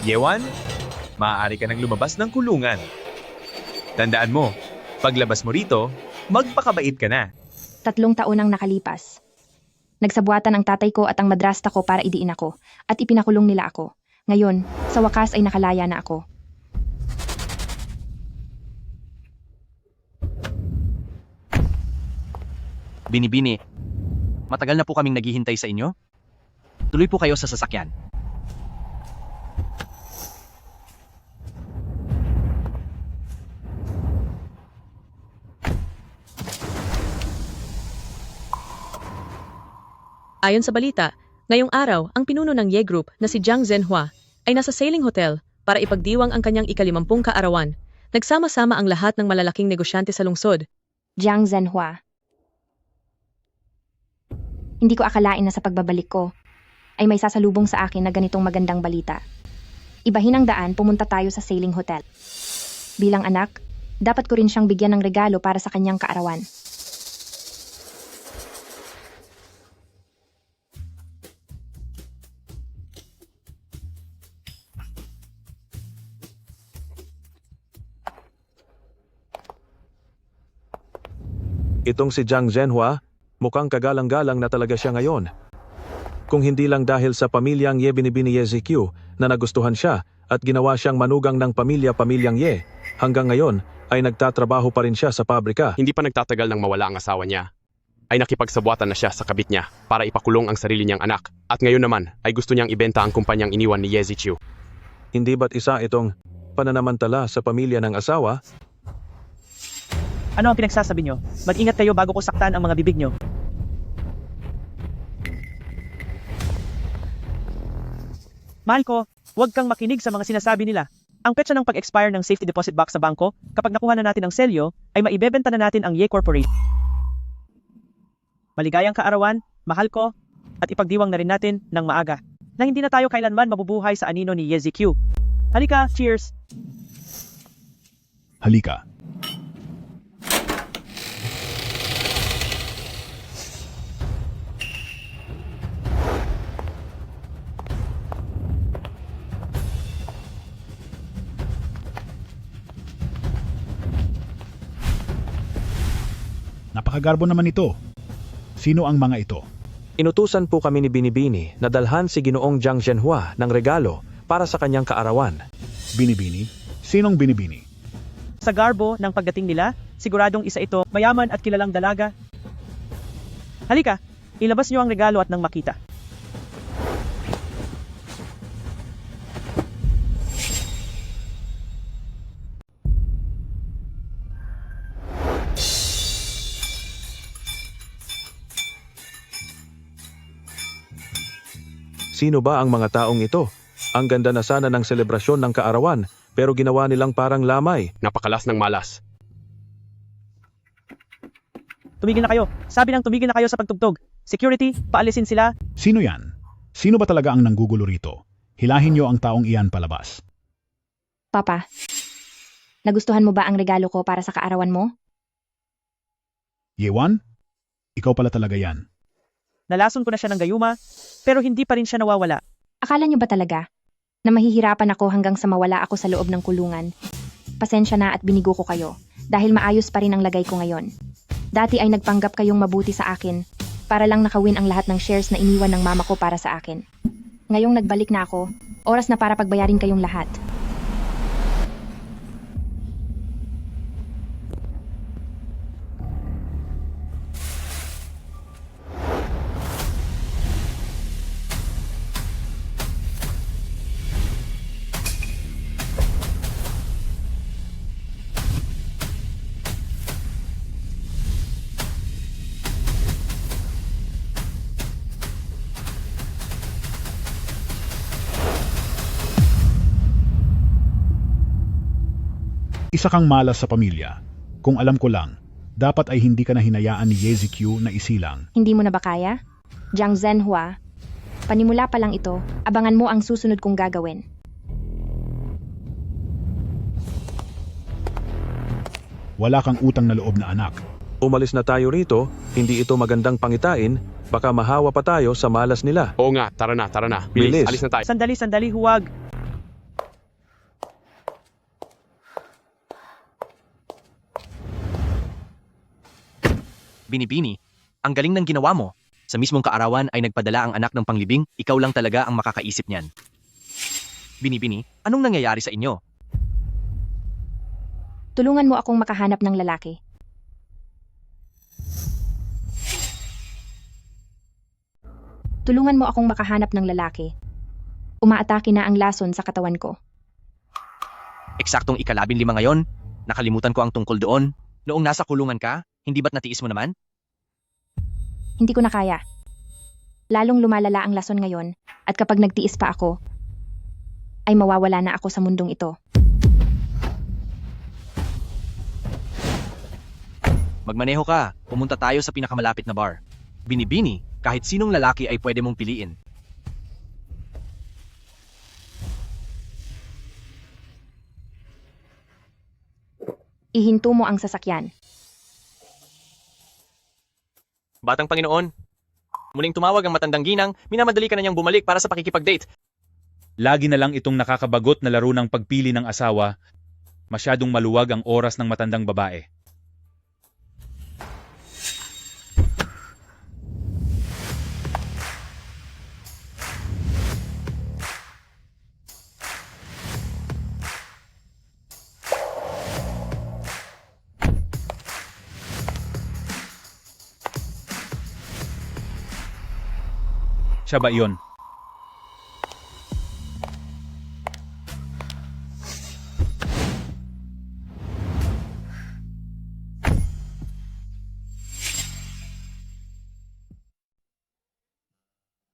Yewan, maaari ka nang lumabas ng kulungan. Tandaan mo, paglabas mo rito, magpakabait ka na. 3 taon ang nakalipas. Nagsabuatan ang tatay ko at ang madrasta ko para idiin ako at ipinakulong nila ako. Ngayon, sa wakas ay nakalaya na ako. Binibini, matagal na po kaming naghihintay sa inyo. Tuloy po kayo sa sasakyan. Ayon sa balita, ngayong araw ang pinuno ng Ye Group na si Jiang Zhenhua ay nasa sailing hotel para ipagdiwang ang kanyang ika-50 kaarawan. Nagsama-sama ang lahat ng malalaking negosyante sa lungsod. Jiang Zhenhua. Hindi ko akalain na sa pagbabalik ko ay may sasalubong sa akin na ganitong magandang balita. Ibahin ang daan, pumunta tayo sa sailing hotel. Bilang anak, dapat ko rin siyang bigyan ng regalo para sa kanyang kaarawan. Itong si Jiang Zhenhua, mukhang kagalang-galang na talaga siya ngayon. Kung hindi lang dahil sa pamilyang Ye Binibini Ye ZQ na nagustuhan siya at ginawa siyang manugang ng pamilyang Ye, hanggang ngayon ay nagtatrabaho pa rin siya sa pabrika. Hindi pa nagtatagal nang mawala ang asawa niya. Ay nakipagsabuatan na siya sa kabit niya para ipakulong ang sarili niyang anak. At ngayon naman ay gusto niyang ibenta ang kumpanyang iniwan ni Ye Ziqiu. Hindi ba't isa itong pananamantala sa pamilya ng asawa? Ano ang pinagsasabi nyo? Mag-ingat kayo bago ko saktan ang mga bibig nyo. Mahal ko, huwag kang makinig sa mga sinasabi nila. Ang petsa ng pag-expire ng safety deposit box sa bangko, kapag nakuha na natin ang selyo, ay maibebenta na natin ang Ye Corporate. Maligayang kaarawan, mahal ko, at ipagdiwang na rin natin ng maaga, na hindi na tayo kailanman mabubuhay sa anino ni Ye ZQ. Halika, cheers! Halika. Napakagarbo naman ito. Sino ang mga ito? Inutusan po kami ni Binibini na dalhan si Ginoong Jiang Zhenhua ng regalo para sa kanyang kaarawan. Binibini? Sinong binibini? Sa garbo ng pagdating nila, siguradong isa ito, mayaman at kilalang dalaga. Halika, ilabas nyo ang regalo at nang makita. Sino ba ang mga taong ito? Ang ganda na sana ng selebrasyon ng kaarawan, pero ginawa nilang parang lamay. Napakalas ng malas. Tumigil na kayo. Sabi ng tumigil na kayo sa pagtugtog. Security, paalisin sila. Sino yan? Sino ba talaga ang nanggugulo rito? Hilahin niyo ang taong iyan palabas. Papa, nagustuhan mo ba ang regalo ko para sa kaarawan mo? Yewan? Ikaw pala talaga yan. Nalason ko na siya ng gayuma, pero hindi pa rin siya nawawala. Akala niyo ba talaga na mahihirapan ako hanggang sa mawala ako sa loob ng kulungan? Pasensya na at binigo ko kayo dahil maayos pa rin ang lagay ko ngayon. Dati ay nagpanggap kayong mabuti sa akin para lang nakawin ang lahat ng shares na iniwan ng mama ko para sa akin. Ngayong nagbalik na ako, oras na para pagbayarin kayong lahat. Isa kang malas sa pamilya. Kung alam ko lang, dapat ay hindi ka na hinayaan ni Ye ZQ na isilang. Hindi mo na ba kaya? Jiang Zhenhua, panimula pa lang ito, abangan mo ang susunod kong gagawin. Wala kang utang na loob na anak. Umalis na tayo rito, hindi ito magandang pangitain, baka mahawa pa tayo sa malas nila. Oo nga, tara na. Bilis. Alis na tayo. Sandali, huwag. Binibini, ang galing ng ginawa mo. Sa mismong kaarawan ay nagpadala ang anak ng panglibing, ikaw lang talaga ang makakaisip niyan. Binibini, anong nangyayari sa inyo? Tulungan mo akong makahanap ng lalaki. Tulungan mo akong makahanap ng lalaki. Umaatake na ang lason sa katawan ko. Eksaktong ika-15 ngayon? Nakalimutan ko ang tungkol doon. Noong nasa kulungan ka, hindi ba't natiis mo naman? Hindi ko na kaya. Lalong lumalala ang lason ngayon at kapag nagtiis pa ako, ay mawawala na ako sa mundong ito. Magmaneho ka, pumunta tayo sa pinakamalapit na bar. Binibini, kahit sinong lalaki ay pwede mong piliin. Ihinto mo ang sasakyan. Batang Panginoon, muling tumawag ang matandang ginang, minamadali ka na niyang bumalik para sa pakikipag-date. Lagi na lang itong nakakabagot na laro ng pagpili ng asawa. Masyadong maluwag ang oras ng matandang babae. Siya ba iyon?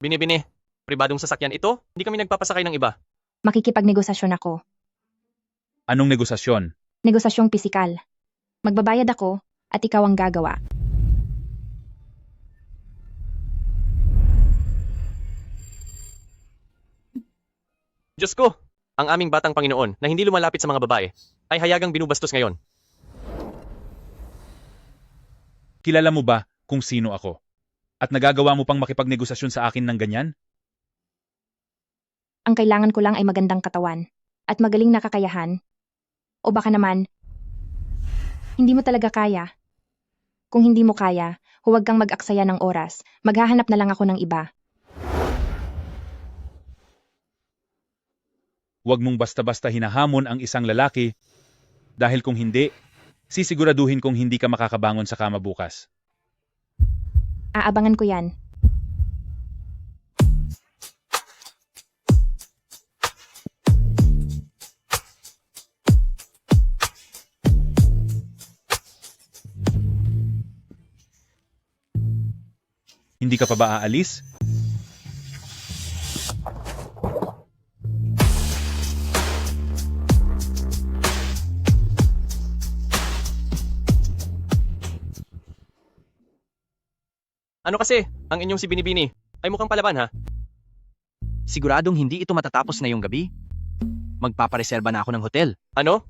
Binibini, pribadong sasakyan ito, hindi kami nagpapasakay ng iba. Makikipagnegosasyon ako. Anong negosasyon? Negosasyong pisikal. Magbabayad ako at ikaw ang gagawa. Diyos ko, ang aming batang Panginoon na hindi lumalapit sa mga babae, ay hayagang binubastos ngayon. Kilala mo ba kung sino ako? At nagagawa mo pang makipagnegosasyon sa akin ng ganyan? Ang kailangan ko lang ay magandang katawan at magaling na kakayahan. O baka naman, hindi mo talaga kaya. Kung hindi mo kaya, huwag kang mag-aksaya ng oras. Maghahanap na lang ako ng iba. Huwag mong basta-basta hinahamon ang isang lalaki dahil kung hindi, sisiguraduhin kong hindi ka makakabangon sa kama bukas. Aabangan ko yan. Hindi ka pa ba aalis? Ano kasi, ang inyong si Binibini, ay mukhang palaban ha? Siguradong hindi ito matatapos ngayong gabi? Magpapareserba na ako ng hotel. Ano?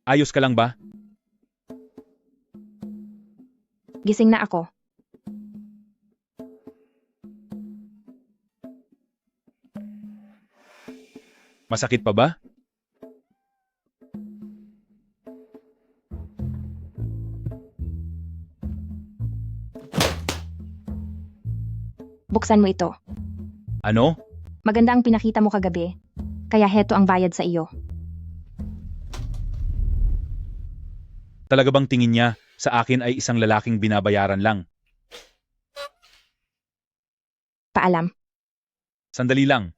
Ayos ka lang ba? Gising na ako. Masakit pa ba? Buksan mo ito. Ano? Maganda ang pinakita mo kagabi. Kaya heto ang bayad sa iyo. Talaga bang tingin niya sa akin ay isang lalaking binabayaran lang? Paalam. Sandali lang.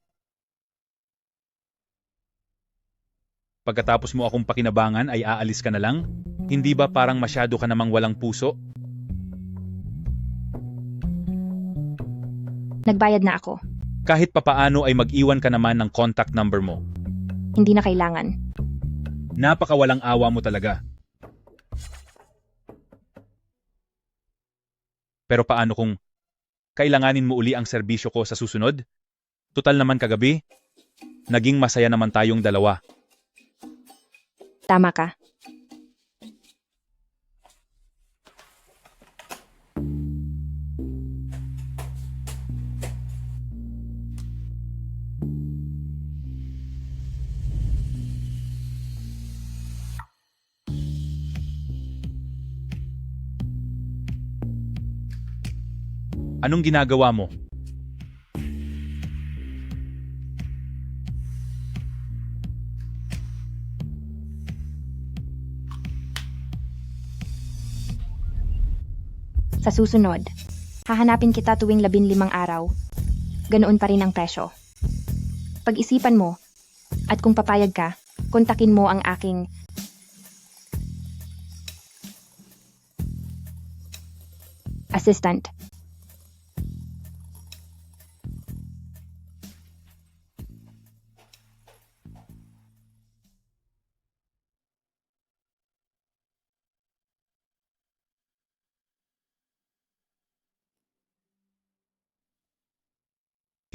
Pagkatapos mo akong pakinabangan ay aalis ka na lang? Hindi ba parang masyado ka namang walang puso? Nagbayad na ako. Kahit papaano ay mag-iwan ka naman ng contact number mo. Hindi na kailangan. Napakawalang awa mo talaga. Pero paano kung kailanganin mo uli ang serbisyo ko sa susunod? Tutal naman kagabi, naging masaya naman tayong dalawa. Tama ka. Anong ginagawa mo? Sa susunod, hahanapin kita tuwing 15 araw. Ganoon pa rin ang presyo. Pag-isipan mo, at kung papayag ka, kontakin mo ang aking assistant.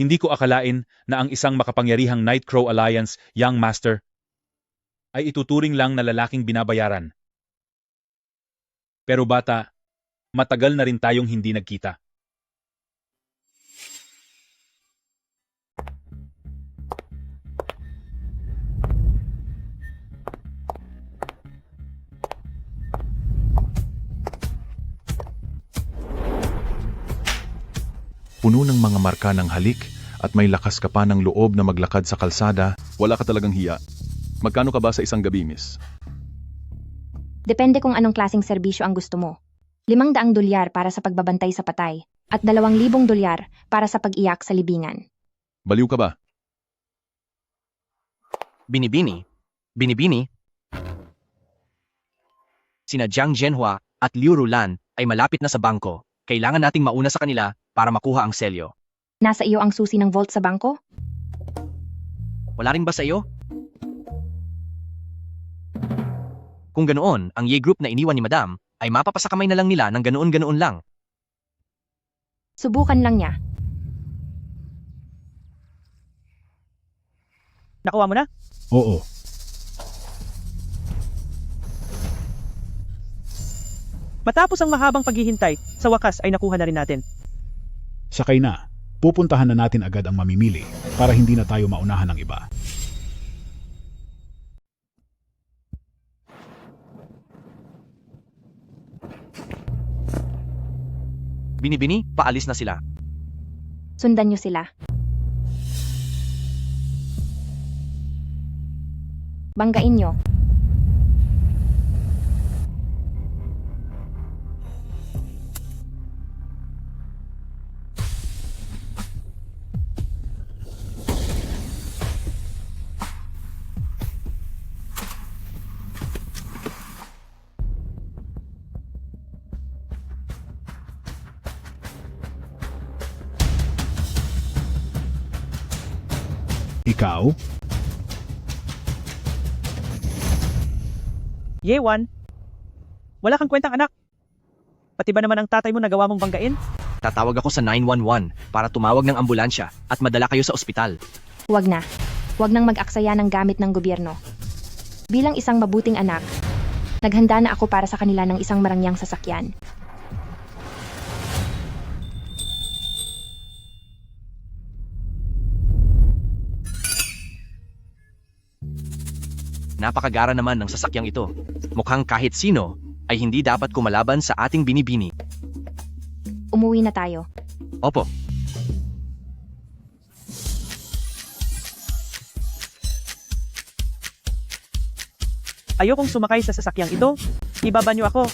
Hindi ko akalain na ang isang makapangyarihang Nightcrow Alliance Young Master ay ituturing lang na lalaking binabayaran. Pero bata, matagal na rin tayong hindi nagkita. Puno ng mga marka ng halik at may lakas ka pa ng loob na maglakad sa kalsada. Wala ka talagang hiya. Magkano ka ba sa isang gabi, miss? Depende kung anong klaseng serbisyo ang gusto mo. $500 para sa pagbabantay sa patay at $2,000 para sa pag-iyak sa libingan. Baliw ka ba? Binibini. Binibini. Sina Jiang Zhenhua at Liu Rulan ay malapit na sa bangko. Kailangan nating mauna sa kanila para makuha ang selyo. Nasa iyo ang susi ng vault sa bangko? Wala rin ba sa iyo? Kung ganoon, ang Ye Group na iniwan ni Madam ay mapapasakamay na lang nila ng ganoon-ganoon lang. Subukan lang niya. Nakuha mo na? Oo. Matapos ang mahabang paghihintay, sa wakas ay nakuha na rin natin. Sakay na. Pupuntahan na natin agad ang mamimili para hindi na tayo maunahan ng iba. Binibini, paalis na sila. Sundan niyo sila. Banggain niyo. Ikaw? Yewan, wala kang kwentang anak. Pati ba naman ang tatay mo nagawa mong banggain? Tatawag ako sa 911 para tumawag ng ambulansya at madala kayo sa ospital. Huwag na. Huwag nang mag-aksaya ng gamit ng gobyerno. Bilang isang mabuting anak, naghanda na ako para sa kanila ng isang marangyang sasakyan. Napakagara naman ng sasakyang ito. Mukhang kahit sino ay hindi dapat kumalaban sa ating binibini. Umuwi na tayo. Opo. Ayokong sumakay sa sasakyang ito. Ibaba niyo ako.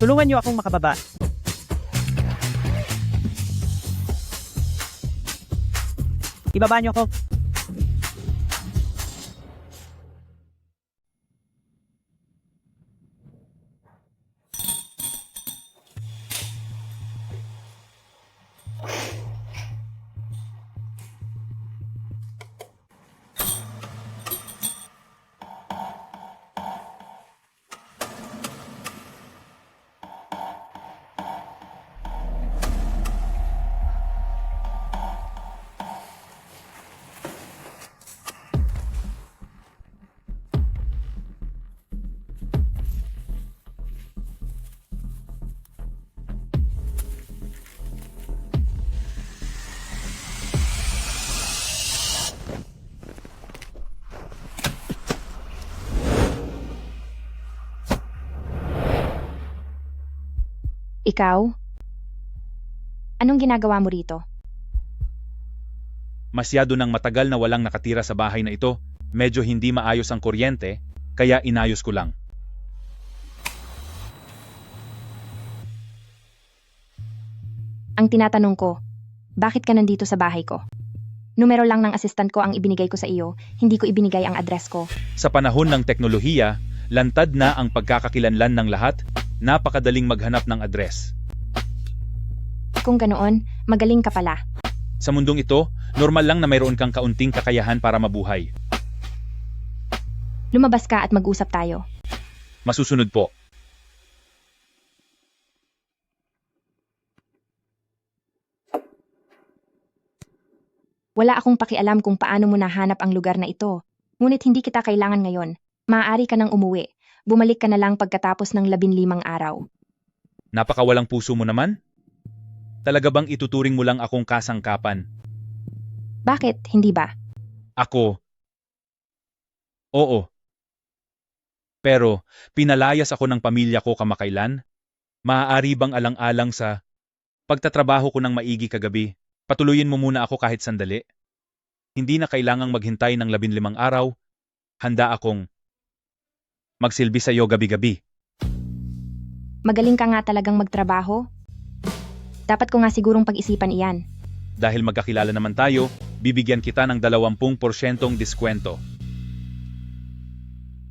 Tulungan niyo akong makababa. Ibaba niyo ako. Ikaw? Anong ginagawa mo rito? Masyado nang matagal na walang nakatira sa bahay na ito, medyo hindi maayos ang kuryente, kaya inayos ko lang. Ang tinatanong ko, bakit ka nandito sa bahay ko? Numero lang ng assistant ko ang ibinigay ko sa iyo, hindi ko ibinigay ang address ko. Sa panahon ng teknolohiya, lantad na ang pagkakakilanlan ng lahat, napakadaling maghanap ng address. Kung ganoon, magaling ka pala. Sa mundong ito, normal lang na mayroon kang kaunting kakayahan para mabuhay. Lumabas ka at mag-usap tayo. Masusunod po. Wala akong pakialam kung paano mo nahanap ang lugar na ito. Ngunit hindi kita kailangan ngayon. Maaari ka nang umuwi. Bumalik ka na lang pagkatapos ng 15 araw. Napakawalang puso mo naman? Talaga bang ituturing mo lang akong kasangkapan? Bakit, hindi ba? Ako? Oo. Pero, pinalayas ako ng pamilya ko kamakailan? Maaari bang alang-alang sa pagtatrabaho ko ng maigi kagabi? Patuloyin mo muna ako kahit sandali. Hindi na kailangang maghintay ng 15 araw. Handa akong magsilbi sa iyo gabi-gabi. Magaling ka nga talagang magtrabaho. Dapat ko nga sigurong pag-isipan iyan. Dahil magkakilala naman tayo, bibigyan kita ng 20% diskwento.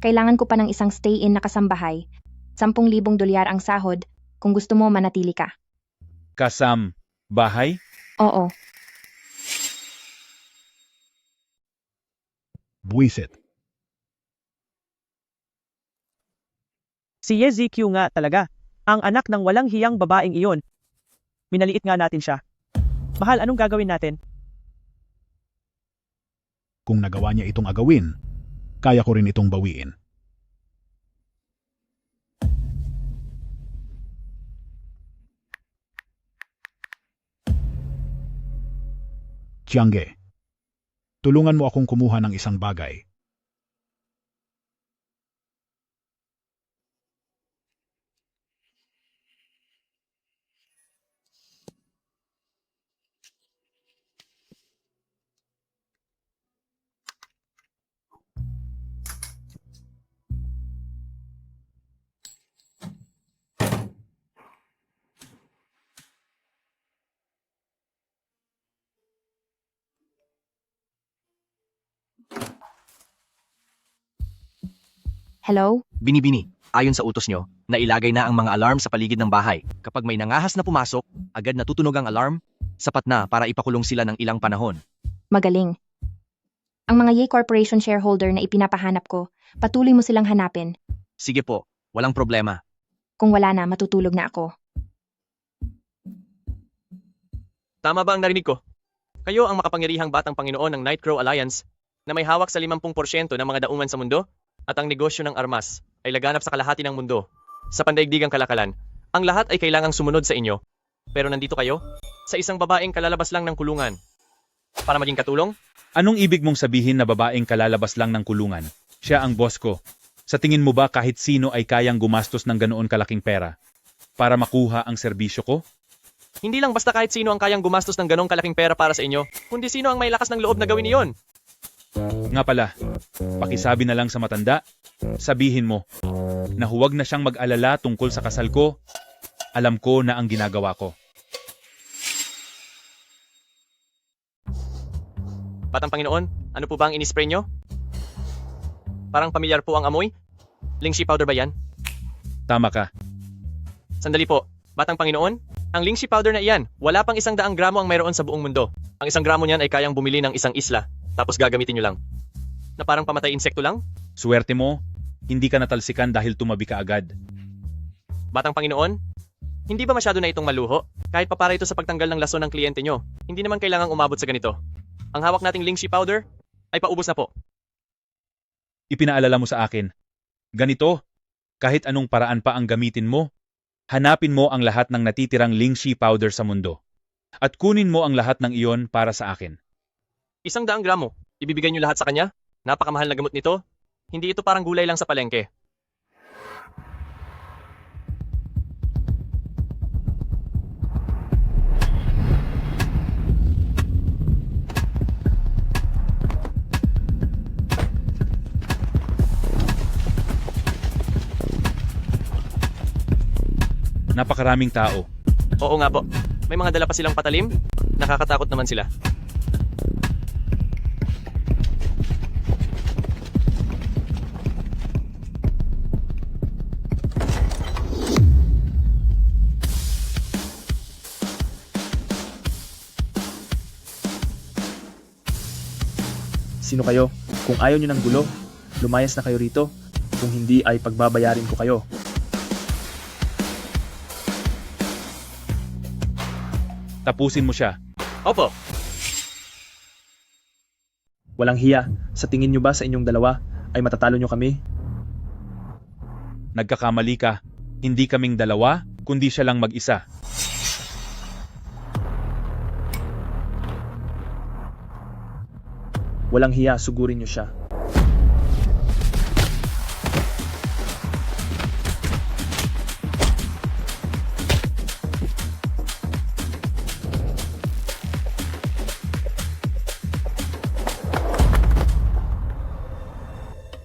Kailangan ko pa ng isang stay-in na kasambahay. 10,000 dolyar ang sahod kung gusto mo manatili ka. Kasam, bahay? Oo. Buwisit. Si Yezikiu nga talaga, ang anak ng walang hiyang babaeng iyon. Minaliit nga natin siya. Mahal, anong gagawin natin? Kung nagawa niya itong agawin, kaya ko rin itong bawiin. Tiangge, tulungan mo akong kumuha ng isang bagay. Hello? Binibini, ayon sa utos nyo, nailagay na ang mga alarm sa paligid ng bahay. Kapag may nangahas na pumasok, agad natutunog ang alarm, sapat na para ipakulong sila ng ilang panahon. Magaling. Ang mga Ye Corporation shareholder na ipinapahanap ko, patuloy mo silang hanapin. Sige po, walang problema. Kung wala na, matutulog na ako. Tama ba ang narinig ko? Kayo ang makapangyarihang batang Panginoon ng Nightcrow Alliance na may hawak sa 50% ng mga daungan sa mundo at ang negosyo ng armas ay laganap sa kalahati ng mundo. Sa pandaigdigang kalakalan, ang lahat ay kailangang sumunod sa inyo. Pero nandito kayo, sa isang babaeng kalalabas lang ng kulungan. Para maging katulong? Anong ibig mong sabihin na babaeng kalalabas lang ng kulungan? Siya ang boss ko. Sa tingin mo ba kahit sino ay kayang gumastos ng ganoon kalaking pera para makuha ang serbisyo ko? Hindi lang basta kahit sino ang kayang gumastos ng ganong kalaking pera para sa inyo, kundi sino ang may lakas ng loob na gawin iyon. Nga pala, pakisabi na lang sa matanda, sabihin mo na huwag na siyang mag-alala tungkol sa kasal ko. Alam ko na ang ginagawa ko. Batang Panginoon, ano po ba ang inispray nyo? Parang pamilyar po ang amoy? Lingshi powder ba yan? Tama ka. Sandali po, Batang Panginoon, ang lingshi powder na iyan, wala pang 100 gramo ang mayroon sa buong mundo. Ang 1 gramo niyan ay kayang bumili ng isang isla, tapos gagamitin nyo lang. Na parang pamatay insekto lang? Swerte mo, hindi ka natalsikan dahil tumabi ka agad. Batang Panginoon, hindi ba masyado na itong maluho? Kahit pa para ito sa pagtanggal ng lason ng kliyente nyo, hindi naman kailangang umabot sa ganito. Ang hawak nating lingshi powder ay paubos na po. Ipinaalala mo sa akin, ganito, kahit anong paraan pa ang gamitin mo, hanapin mo ang lahat ng natitirang lingshi powder sa mundo. At kunin mo ang lahat ng iyon para sa akin. 100 gramo, ibibigay nyo lahat sa kanya? Napakamahal na gamot nito? Hindi ito parang gulay lang sa palengke. Napakaraming tao. Oo nga po. May mga dala pa silang patalim? Nakakatakot naman sila. Sino kayo? Kung ayaw nyo ng gulo, lumayas na kayo rito. Kung hindi ay pagbabayarin ko kayo. Tapusin mo siya. Opo. Walang hiya. Sa tingin nyo ba sa inyong dalawa ay matatalo nyo kami? Nagkakamali ka. Hindi kaming dalawa, kundi siya lang mag-isa. Walang hiya, sugurin nyo siya.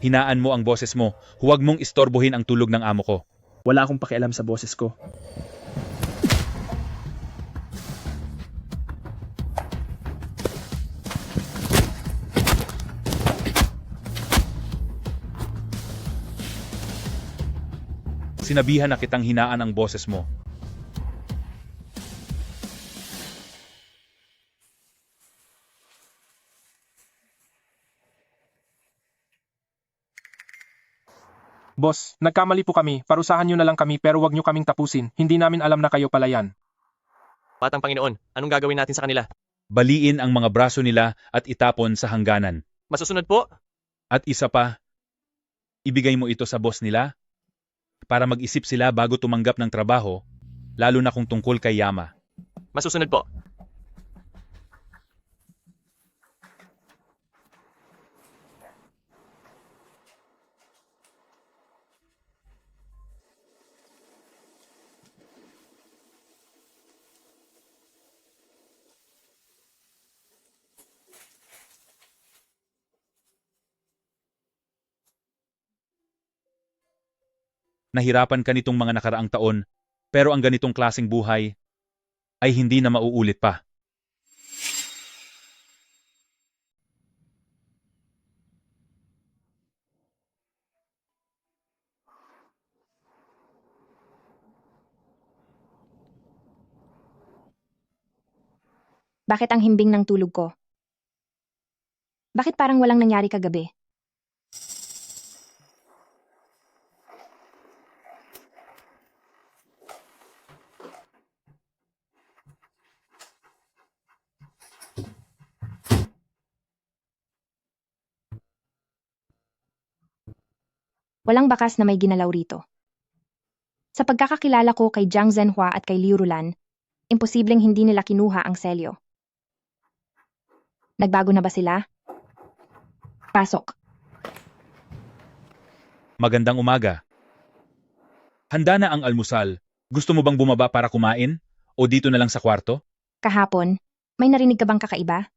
Hinaan mo ang boses mo. Huwag mong istorbohin ang tulog ng amo ko. Wala akong pakialam sa boses ko. Sinabihan na kitang hinaan ang boses mo. Boss, nagkamali po kami. Parusahan nyo na lang kami pero wag nyo kaming tapusin. Hindi namin alam na kayo pala yan. Batang Panginoon, anong gagawin natin sa kanila? Baliin ang mga braso nila at itapon sa hangganan. Masusunod po? At isa pa, ibigay mo ito sa boss nila para mag-isip sila bago tumanggap ng trabaho, lalo na kung tungkol kay Yama. Masusunod po. Nahirapan ka nitong mga nakaraang taon, pero ang ganitong klaseng buhay ay hindi na mauulit pa. Bakit ang himbing ng tulog ko? Bakit parang walang nangyari kagabi? Walang bakas na may ginalaw rito. Sa pagkakakilala ko kay Jiang Zhenhua at kay Liu Rulan, imposibleng hindi nila kinuha ang selyo. Nagbago na ba sila? Pasok. Magandang umaga. Handa na ang almusal. Gusto mo bang bumaba para kumain? O dito na lang sa kwarto? Kahapon, may narinig ka bang kakaiba?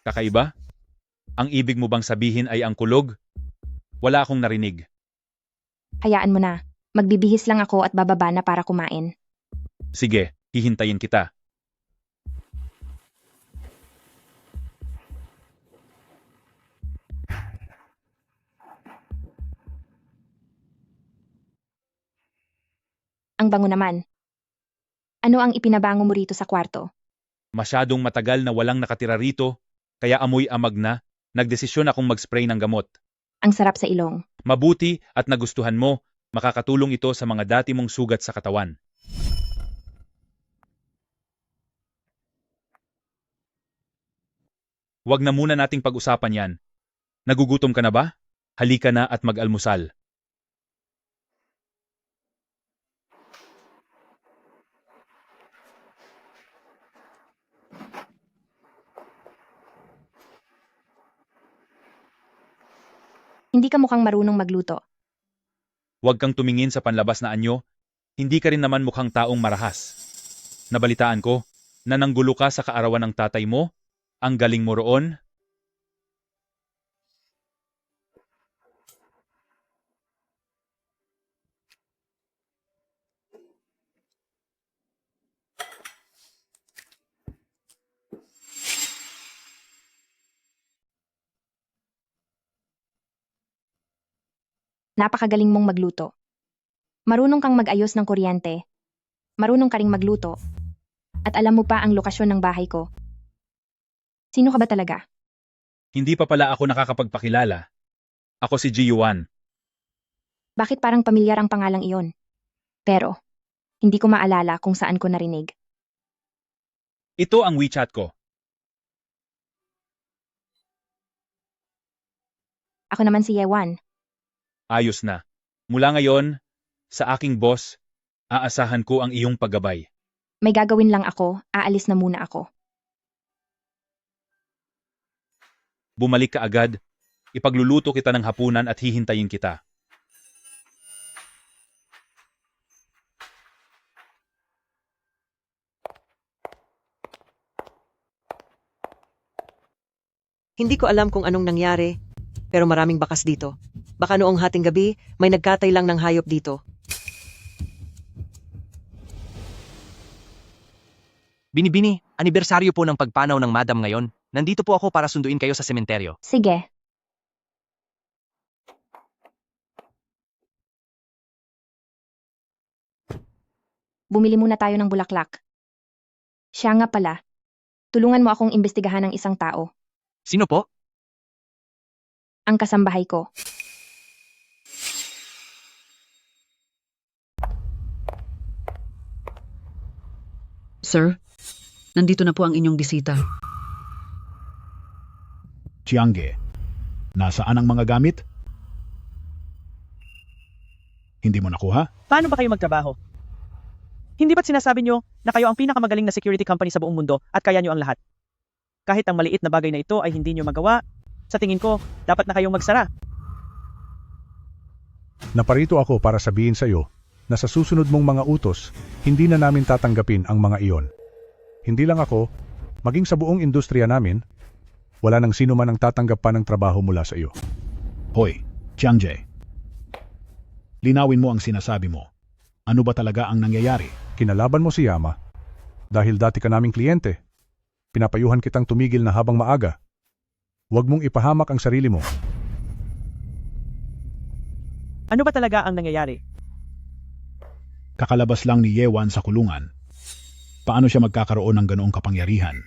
Kakaiba? Ang ibig mo bang sabihin ay ang kulog? Wala akong narinig. Hayaan mo na. Magbibihis lang ako at bababa na para kumain. Sige, hihintayin kita. Ang bango naman. Ano ang ipinabango mo rito sa kwarto? Masyadong matagal na walang nakatira rito, kaya amoy amag na, nagdesisyon akong mag-spray ng gamot. Ang sarap sa ilong. Mabuti at nagustuhan mo, makakatulong ito sa mga dati mong sugat sa katawan. Huwag na muna nating pag-usapan yan. Nagugutom ka na ba? Halika na at mag-almusal. Hindi ka mukhang marunong magluto. Huwag kang tumingin sa panlabas na anyo, hindi ka rin naman mukhang taong marahas. Nabalitaan ko na nanggulo ka sa kaarawan ng tatay mo, ang galing mo roon. Napakagaling mong magluto. Marunong kang mag-ayos ng kuryente. Marunong ka ring magluto. At alam mo pa ang lokasyon ng bahay ko. Sino ka ba talaga? Hindi pa pala ako nakakapagpakilala. Ako si Ji-Yuan. Bakit parang pamilyar ang pangalang iyon? Pero, hindi ko maalala kung saan ko narinig. Ito ang WeChat ko. Ako naman si Yewan. Ayos na. Mula ngayon, sa aking boss, aasahan ko ang iyong paggabay. May gagawin lang ako, aalis na muna ako. Bumalik ka agad, ipagluluto kita ng hapunan at hihintayin kita. Hindi ko alam kung anong nangyari, pero maraming bakas dito. Baka noong hating gabi, may nagkatay lang ng hayop dito. Binibini, anibersaryo po ng pagpanaw ng madam ngayon. Nandito po ako para sunduin kayo sa sementeryo. Sige. Bumili muna tayo ng bulaklak. Siya nga pala. Tulungan mo akong imbestigahan ng isang tao. Sino po? Ang kasambahay ko. Sir, nandito na po ang inyong bisita. Chiangge, nasaan ang mga gamit? Hindi mo nakuha? Paano ba kayo magtrabaho? Hindi ba't sinasabi nyo na kayo ang pinakamagaling na security company sa buong mundo at kaya nyo ang lahat? Kahit ang maliit na bagay na ito ay hindi nyo magawa, sa tingin ko, dapat na kayong magsara. Naparito ako para sabihin sa iyo na sa susunod mong mga utos, hindi na namin tatanggapin ang mga iyon. Hindi lang ako, maging sa buong industriya namin, wala nang sino man ang tatanggap pa ng trabaho mula sa iyo. Hoy, Chiangje. Linawin mo ang sinasabi mo. Ano ba talaga ang nangyayari? Kinalaban mo si Yama. Dahil dati ka naming kliyente. Pinapayuhan kitang tumigil na habang maaga. Huwag mong ipahamak ang sarili mo. Ano ba talaga ang nangyayari? Kakalabas lang ni Yewan sa kulungan. Paano siya magkakaroon ng ganoong kapangyarihan?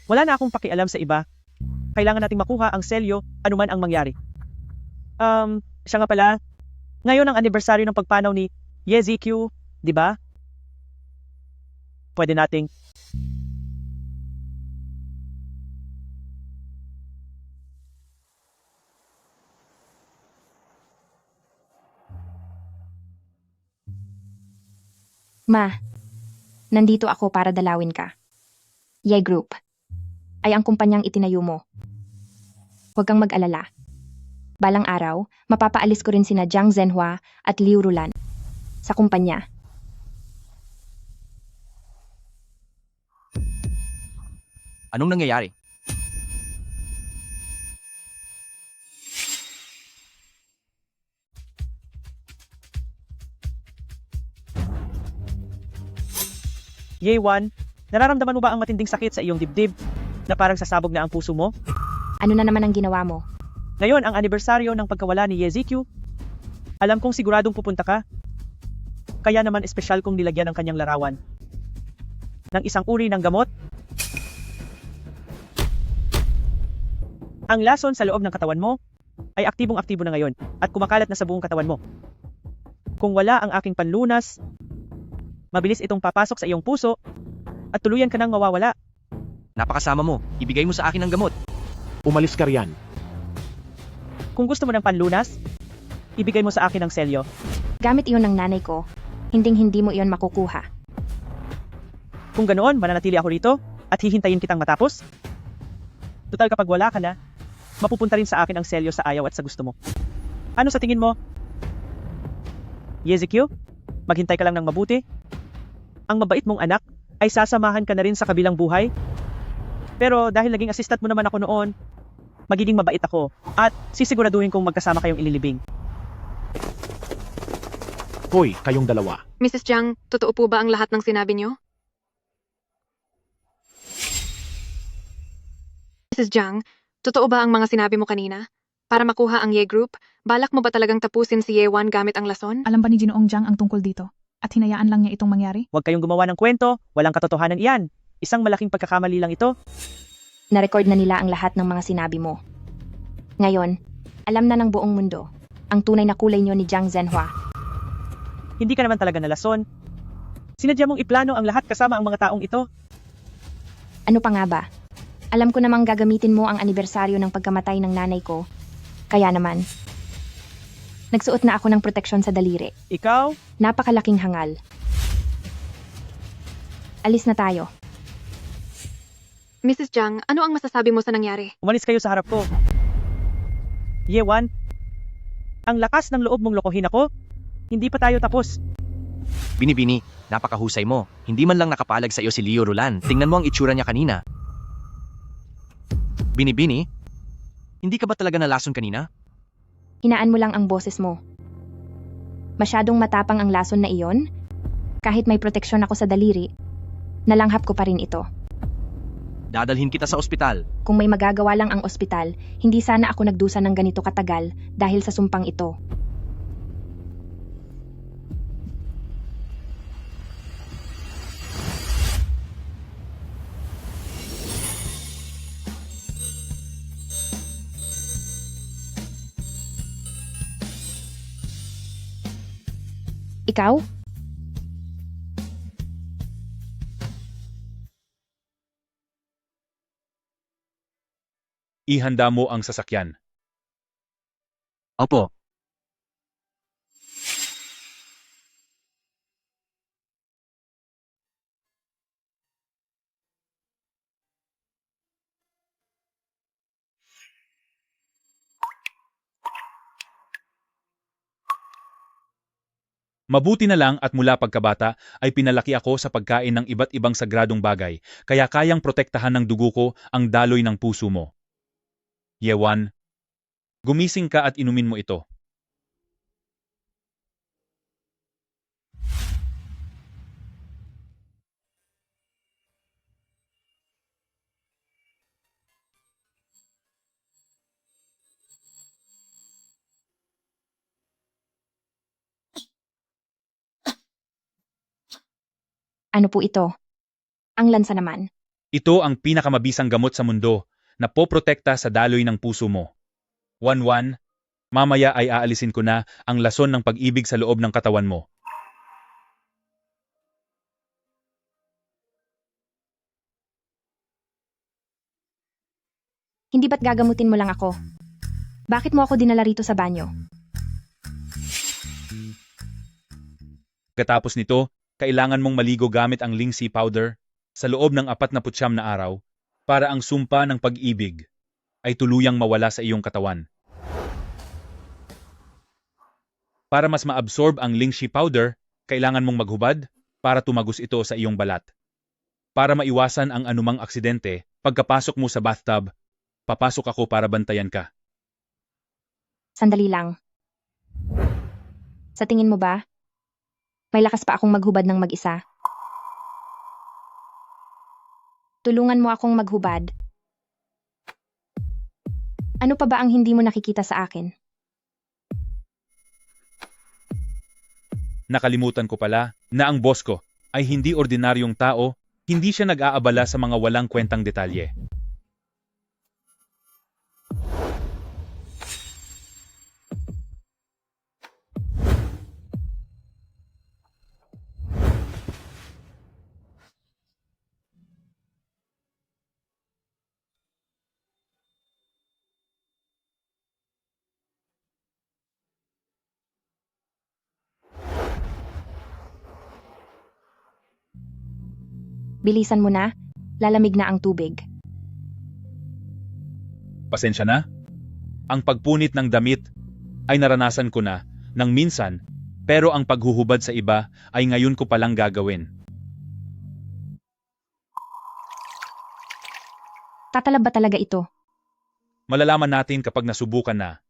Wala na akong pakialam sa iba. Kailangan nating makuha ang selyo anuman ang mangyari. Siya nga pala, ngayon ang anibersaryo ng pagpanaw ni YeZQ, di ba? Pwede nating Ma, nandito ako para dalawin ka. Ye Group ay ang kumpanyang itinayo mo. Huwag kang mag-alala. Balang araw, mapapaalis ko rin sina Jiang Zhenhua at Liu Rulan sa kumpanya. Anong nangyayari? Yewan, nararamdaman mo ba ang matinding sakit sa iyong dibdib na parang sasabog na ang puso mo? Ano na naman ang ginawa mo? Ngayon ang anibersaryo ng pagkawala ni YeZQ. Alam kong siguradong pupunta ka. Kaya naman espesyal kong nilagyan ng kanyang larawan ng isang uri ng gamot. Ang lason sa loob ng katawan mo ay aktibong-aktibo na ngayon at kumakalat na sa buong katawan mo. Kung wala ang aking panlunas, mabilis itong papasok sa iyong puso at tuluyan ka nang mawawala. Napakasama mo. Ibigay mo sa akin ang gamot. Umalis ka riyan. Kung gusto mo ng panlunas, ibigay mo sa akin ang selyo. Gamit iyon ng nanay ko. Hinding-hindi mo iyon makukuha. Kung ganoon, mananatili ako rito at hihintayin kitang matapos. Total kapag wala ka na, mapupunta rin sa akin ang selyo sa ayaw at sa gusto mo. Ano sa tingin mo? YeZQ, maghintay ka lang ng mabuti. Ang mabait mong anak ay sasamahan ka na rin sa kabilang buhay. Pero dahil naging assistant mo naman ako noon, magiging mabait ako at sisiguraduhin kong magkasama kayong ililibing. Hoy, kayong dalawa. Mrs. Jiang, totoo po ba ang lahat ng sinabi niyo? Mrs. Jiang, totoo ba ang mga sinabi mo kanina? Para makuha ang Ye Group, balak mo ba talagang tapusin si Ye Wan gamit ang lason? Alam ba ni Ginoong Jiang ang tungkol dito? At hinayaan lang niya itong mangyari? Huwag kayong gumawa ng kwento, walang katotohanan iyan. Isang malaking pagkakamali lang ito. Na-record na nila ang lahat ng mga sinabi mo. Ngayon, alam na ng buong mundo ang tunay na kulay niyo ni Jiang Zhenhua. Hindi ka naman talaga nalason. Sinadya mong iplano ang lahat kasama ang mga taong ito. Ano pa nga ba? Alam ko namang gagamitin mo ang anibersaryo ng pagkamatay ng nanay ko. Kaya naman, nagsuot na ako ng proteksyon sa daliri. Ikaw? Napakalaking hangal. Alis na tayo. Mrs. Jiang, ano ang masasabi mo sa nangyari? Umalis kayo sa harap ko. Ye Wan, ang lakas ng loob mong lokohin ako? Hindi pa tayo tapos. Binibini, napakahusay mo. Hindi man lang nakapalag sa iyo si Leo Rulan. Tingnan mo ang itsura niya kanina. Binibini, hindi ka ba talaga nalason kanina? Hinaan mo lang ang boses mo. Masyadong matapang ang lason na iyon. Kahit may proteksyon ako sa daliri, nalanghap ko pa rin ito. Dadalhin kita sa ospital. Kung may magagawa lang ang ospital, hindi sana ako nagdusa ng ganito katagal dahil sa sumpang ito. Ikaw? Ihanda mo ang sasakyan. Opo. Mabuti na lang at mula pagkabata ay pinalaki ako sa pagkain ng iba't ibang sagradong bagay, kaya kayang protektahan ng dugo ko ang daloy ng puso mo. Ye Wan, gumising ka at inumin mo ito. Ano po ito? Ang lansa naman. Ito ang pinakamabisang gamot sa mundo na poprotekta sa daloy ng puso mo. Wan, mamaya ay aalisin ko na ang lason ng pag-ibig sa loob ng katawan mo. Hindi ba't gagamutin mo lang ako? Bakit mo ako dinala rito sa banyo? Katapos nito, kailangan mong maligo gamit ang Ling Si powder sa loob ng 49 na araw para ang sumpa ng pag-ibig ay tuluyang mawala sa iyong katawan. Para mas ma-absorb ang Ling Si powder, kailangan mong maghubad para tumagos ito sa iyong balat. Para maiwasan ang anumang aksidente, pagkapasok mo sa bathtub, papasok ako para bantayan ka. Sandali lang. Sa tingin mo ba, may lakas pa akong maghubad ng mag-isa? Tulungan mo akong maghubad. Ano pa ba ang hindi mo nakikita sa akin? Nakalimutan ko pala na ang boss ko ay hindi ordinaryong tao, hindi siya nag-aabala sa mga walang kwentang detalye. Bilisan mo na, lalamig na ang tubig. Pasensya na. Ang pagpunit ng damit ay naranasan ko na nang minsan, pero ang paghuhubad sa iba ay ngayon ko palang gagawin. Tatalab ba talaga ito? Malalaman natin kapag nasubukan na.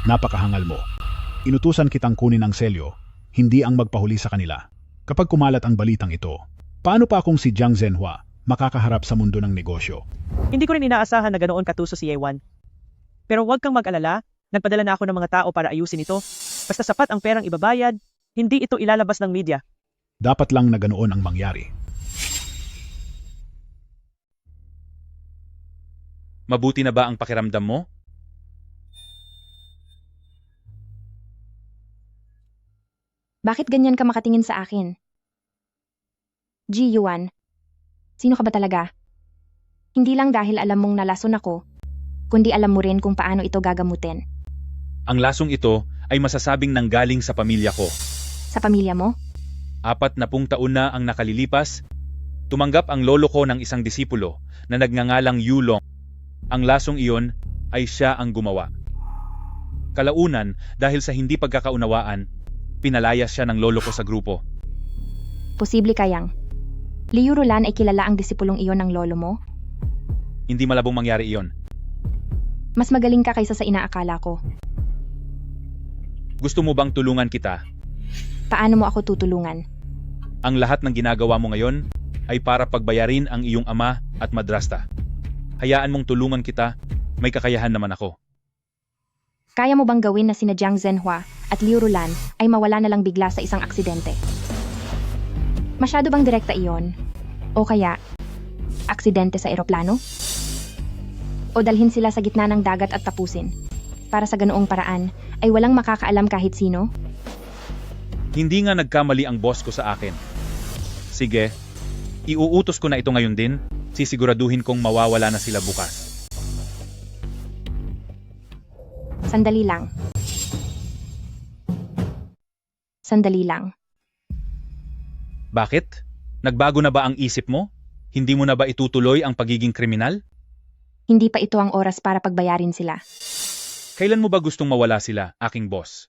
Napakahangal mo. Inutusan kitang kunin ang selyo, hindi ang magpahuli sa kanila. Kapag kumalat ang balitang ito, paano pa kung si Jiang Zhenhua makakaharap sa mundo ng negosyo? Hindi ko rin inaasahan na ganoon katuso si Yewan. Pero huwag kang mag-alala, nagpadala na ako ng mga tao para ayusin ito. Basta sapat ang perang ibabayad, hindi ito ilalabas ng media. Dapat lang na ganoon ang mangyari. Mabuti na ba ang pakiramdam mo? Bakit ganyan ka makatingin sa akin? Ji Yuan, sino ka ba talaga? Hindi lang dahil alam mong nalason ako, kundi alam mo rin kung paano ito gagamutin. Ang lasong ito ay masasabing nanggaling sa pamilya ko. Sa pamilya mo? 40 taon na ang nakalilipas, tumanggap ang lolo ko ng isang disipulo na nagngangalang Yulong. Ang lasong iyon ay siya ang gumawa. Kalaunan, dahil sa hindi pagkakaunawaan, pinalayas siya ng lolo ko sa grupo. Posible kayang. Liu Rulan ay kilala ang disipulong iyon ng lolo mo? Hindi malabong mangyari iyon. Mas magaling ka kaysa sa inaakala ko. Gusto mo bang tulungan kita? Paano mo ako tutulungan? Ang lahat ng ginagawa mo ngayon ay para pagbayarin ang iyong ama at madrasta. Hayaan mong tulungan kita, may kakayahan naman ako. Kaya mo bang gawin na sina Jiang Zhenhua at Liu Rulan ay mawala na lang bigla sa isang aksidente? Masyado bang direkta iyon? O kaya, aksidente sa eroplano? O dalhin sila sa gitna ng dagat at tapusin? Para sa ganoong paraan, ay walang makakaalam kahit sino? Hindi nga nagkamali ang boss ko sa akin. Sige, iuutos ko na ito ngayon din, sisiguraduhin kong mawawala na sila bukas. Sandali lang. Sandali lang. Bakit? Nagbago na ba ang isip mo? Hindi mo na ba itutuloy ang pagiging kriminal? Hindi pa ito ang oras para pagbayarin sila. Kailan mo ba gustong mawala sila, aking boss?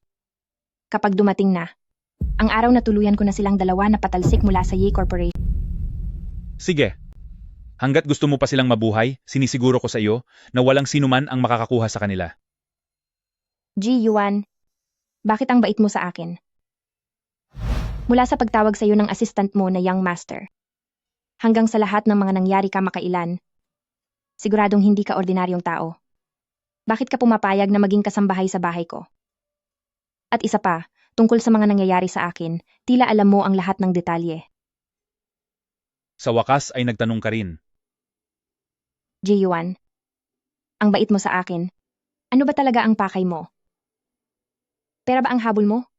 Kapag dumating na, ang araw na tuluyan ko na silang dalawa na patalsik mula sa Ye Corporation. Sige. Hanggat gusto mo pa silang mabuhay, sinisiguro ko sa iyo na walang sinuman ang makakakuha sa kanila. Ji Yuan, bakit ang bait mo sa akin? Mula sa pagtawag sa iyo ng assistant mo na young master, hanggang sa lahat ng mga nangyari kamakailan, siguradong hindi ka ordinaryong tao. Bakit ka pumapayag na maging kasambahay sa bahay ko? At isa pa, tungkol sa mga nangyayari sa akin, tila alam mo ang lahat ng detalye. Sa wakas ay nagtanong ka rin. Ji Yuan, ang bait mo sa akin. Ano ba talaga ang pakay mo? Pera ba ang habol mo?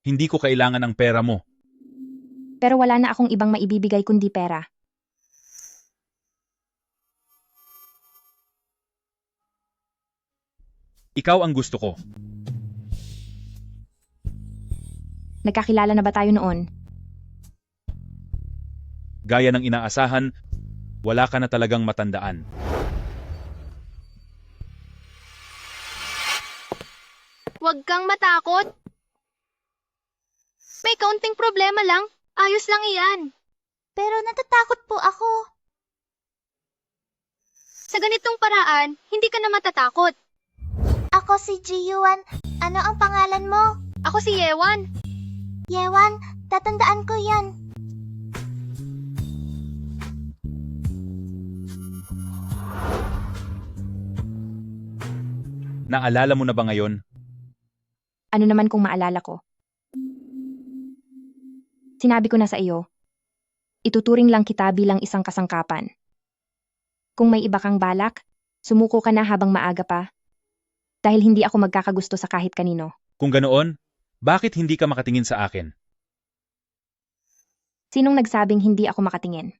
Hindi ko kailangan ng pera mo. Pero wala na akong ibang maibibigay kundi pera. Ikaw ang gusto ko. Nagkakilala na ba tayo noon? Gaya ng inaasahan, wala ka na talagang matandaan. Huwag kang matakot. May kaunting problema lang. Ayos lang iyan. Pero natatakot po ako. Sa ganitong paraan, hindi ka na matatakot. Ako si Ji Yuan. Ano ang pangalan mo? Ako si Yewan. Yewan, tatandaan ko yan. Naalala mo na ba ngayon? Ano naman kung maalala ko? Sinabi ko na sa iyo, ituturing lang kita bilang isang kasangkapan. Kung may iba kang balak, sumuko ka na habang maaga pa. Dahil hindi ako magkakagusto sa kahit kanino. Kung ganoon, bakit hindi ka makatingin sa akin? Sinong nagsabing hindi ako makatingin?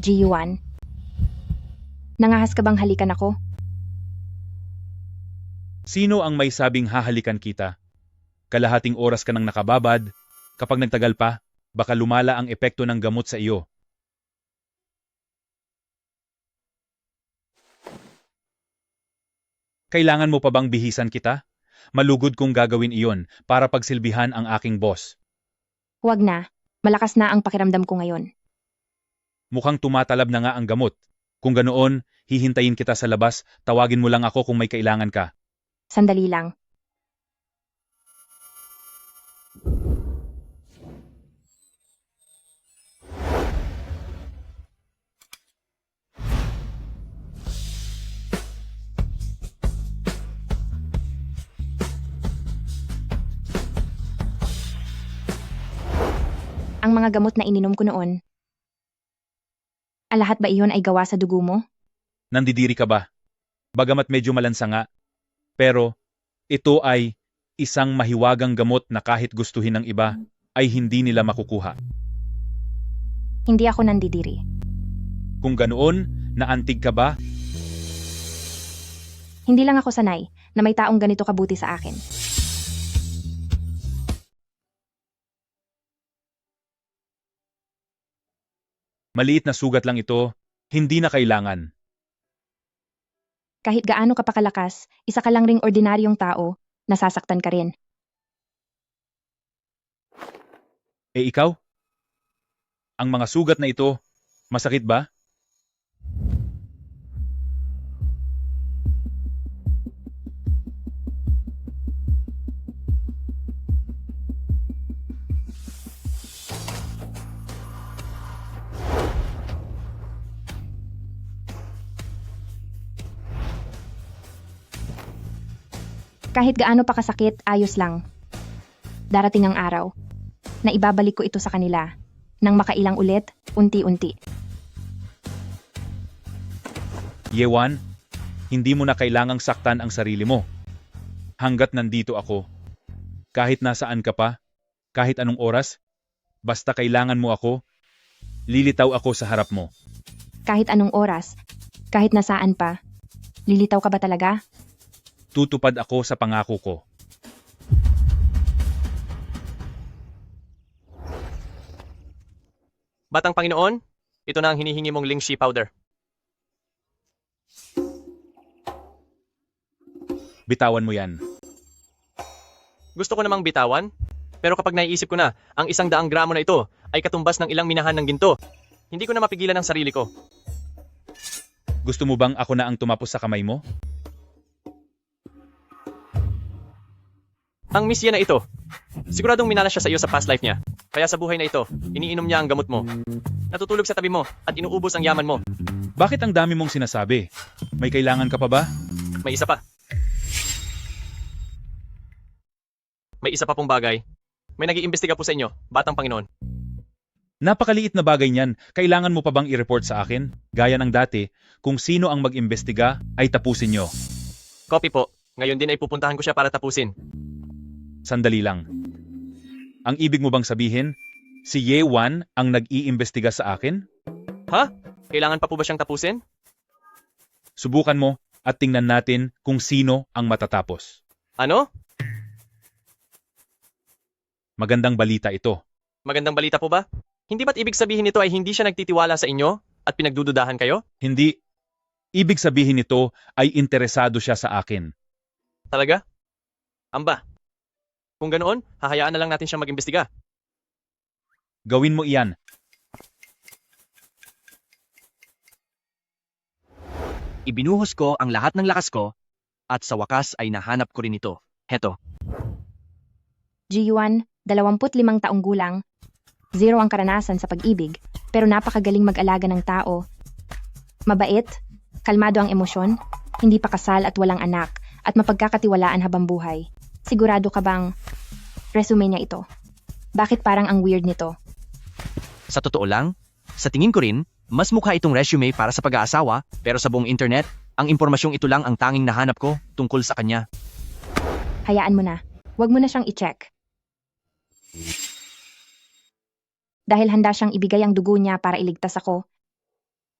Ji Yuan, nangahas ka bang halikan ako? Sino ang may sabing hahalikan kita? Kalahating oras ka nang nakababad, kapag nagtagal pa, baka lumala ang epekto ng gamot sa iyo. Kailangan mo pa bang bihisan kita? Malugod kong gagawin iyon para pagsilbihan ang aking boss. Huwag na. Malakas na ang pakiramdam ko ngayon. Mukhang tumatalab na nga ang gamot. Kung ganoon, hihintayin kita sa labas, tawagin mo lang ako kung may kailangan ka. Sandali lang. Ang mga gamot na ininom ko noon, lahat ba iyon ay gawa sa dugo mo? Nandidiri ka ba? Bagamat medyo malansa nga. Pero, ito ay isang mahiwagang gamot na kahit gustuhin ng iba, ay hindi nila makukuha. Hindi ako nandidiri. Kung ganoon, naantig ka ba? Hindi lang ako sanay na may taong ganito kabuti sa akin. Maliit na sugat lang ito, hindi na kailangan. Kahit gaano ka pa kalakas, isa ka lang ring ordinaryong tao, nasasaktan ka rin. Eh ikaw? Ang mga sugat na ito, masakit ba? Kahit gaano pa kasakit, ayos lang. Darating ang araw na ibabalik ko ito sa kanila nang makailang ulit, unti-unti. Yewan, hindi mo na kailangang saktan ang sarili mo. Hanggat nandito ako, kahit nasaan ka pa, kahit anong oras, basta kailangan mo ako, lilitaw ako sa harap mo. Kahit anong oras, kahit nasaan pa, lilitaw ka ba talaga? Tutupad ako sa pangako ko. Batang Panginoon, ito na ang hinihingi mong Lingshi powder. Bitawan mo yan. Gusto ko namang bitawan, pero kapag naiisip ko na, ang 100 gramo na ito ay katumbas ng ilang minahan ng ginto. Hindi ko na mapigilan ang sarili ko. Gusto mo bang ako na ang tumapos sa kamay mo? Ang misya na ito, siguradong minala siya sa iyo sa past life niya. Kaya sa buhay na ito, iniinom niya ang gamot mo. Natutulog sa tabi mo at inuubos ang yaman mo. Bakit ang dami mong sinasabi? May kailangan ka pa ba? May isa pa. May isa pa pong bagay. May nag-iimbestiga po sa inyo, Batang Panginoon. Napakaliit na bagay niyan. Kailangan mo pa bang i-report sa akin? Gaya ng dati, kung sino ang mag-imbestiga, ay tapusin nyo. Copy po. Ngayon din ay pupuntahan ko siya para tapusin. Sandali lang. Ang ibig mo bang sabihin, si Yewan ang nag-iimbestiga sa akin? Ha? Kailangan pa po ba siyang tapusin? Subukan mo at tingnan natin kung sino ang matatapos. Ano? Magandang balita ito. Magandang balita po ba? Hindi ba't ibig sabihin nito ay hindi siya nagtitiwala sa inyo at pinagdududahan kayo? Hindi. Ibig sabihin nito ay interesado siya sa akin. Talaga? Amba. Kung ganoon, hahayaan na lang natin siyang mag-imbestiga. Gawin mo iyan. Ibinuhos ko ang lahat ng lakas ko at sa wakas ay nahanap ko rin ito. Heto. Ji-Yuan, 25 taong gulang, 0 ang karanasan sa pag-ibig, pero napakagaling mag-alaga ng tao. Mabait, kalmado ang emosyon, hindi pa kasal at walang anak, at mapagkakatiwalaan habang buhay. Sigurado ka bang resume niya ito? Bakit parang ang weird nito? Sa totoo lang, sa tingin ko rin, mas mukha itong resume para sa pag-aasawa, pero sa buong internet, ang impormasyong ito lang ang tanging nahanap ko tungkol sa kanya. Hayaan mo na. Huwag mo na siyang i-check. Dahil handa siyang ibigay ang dugo niya para iligtas ako,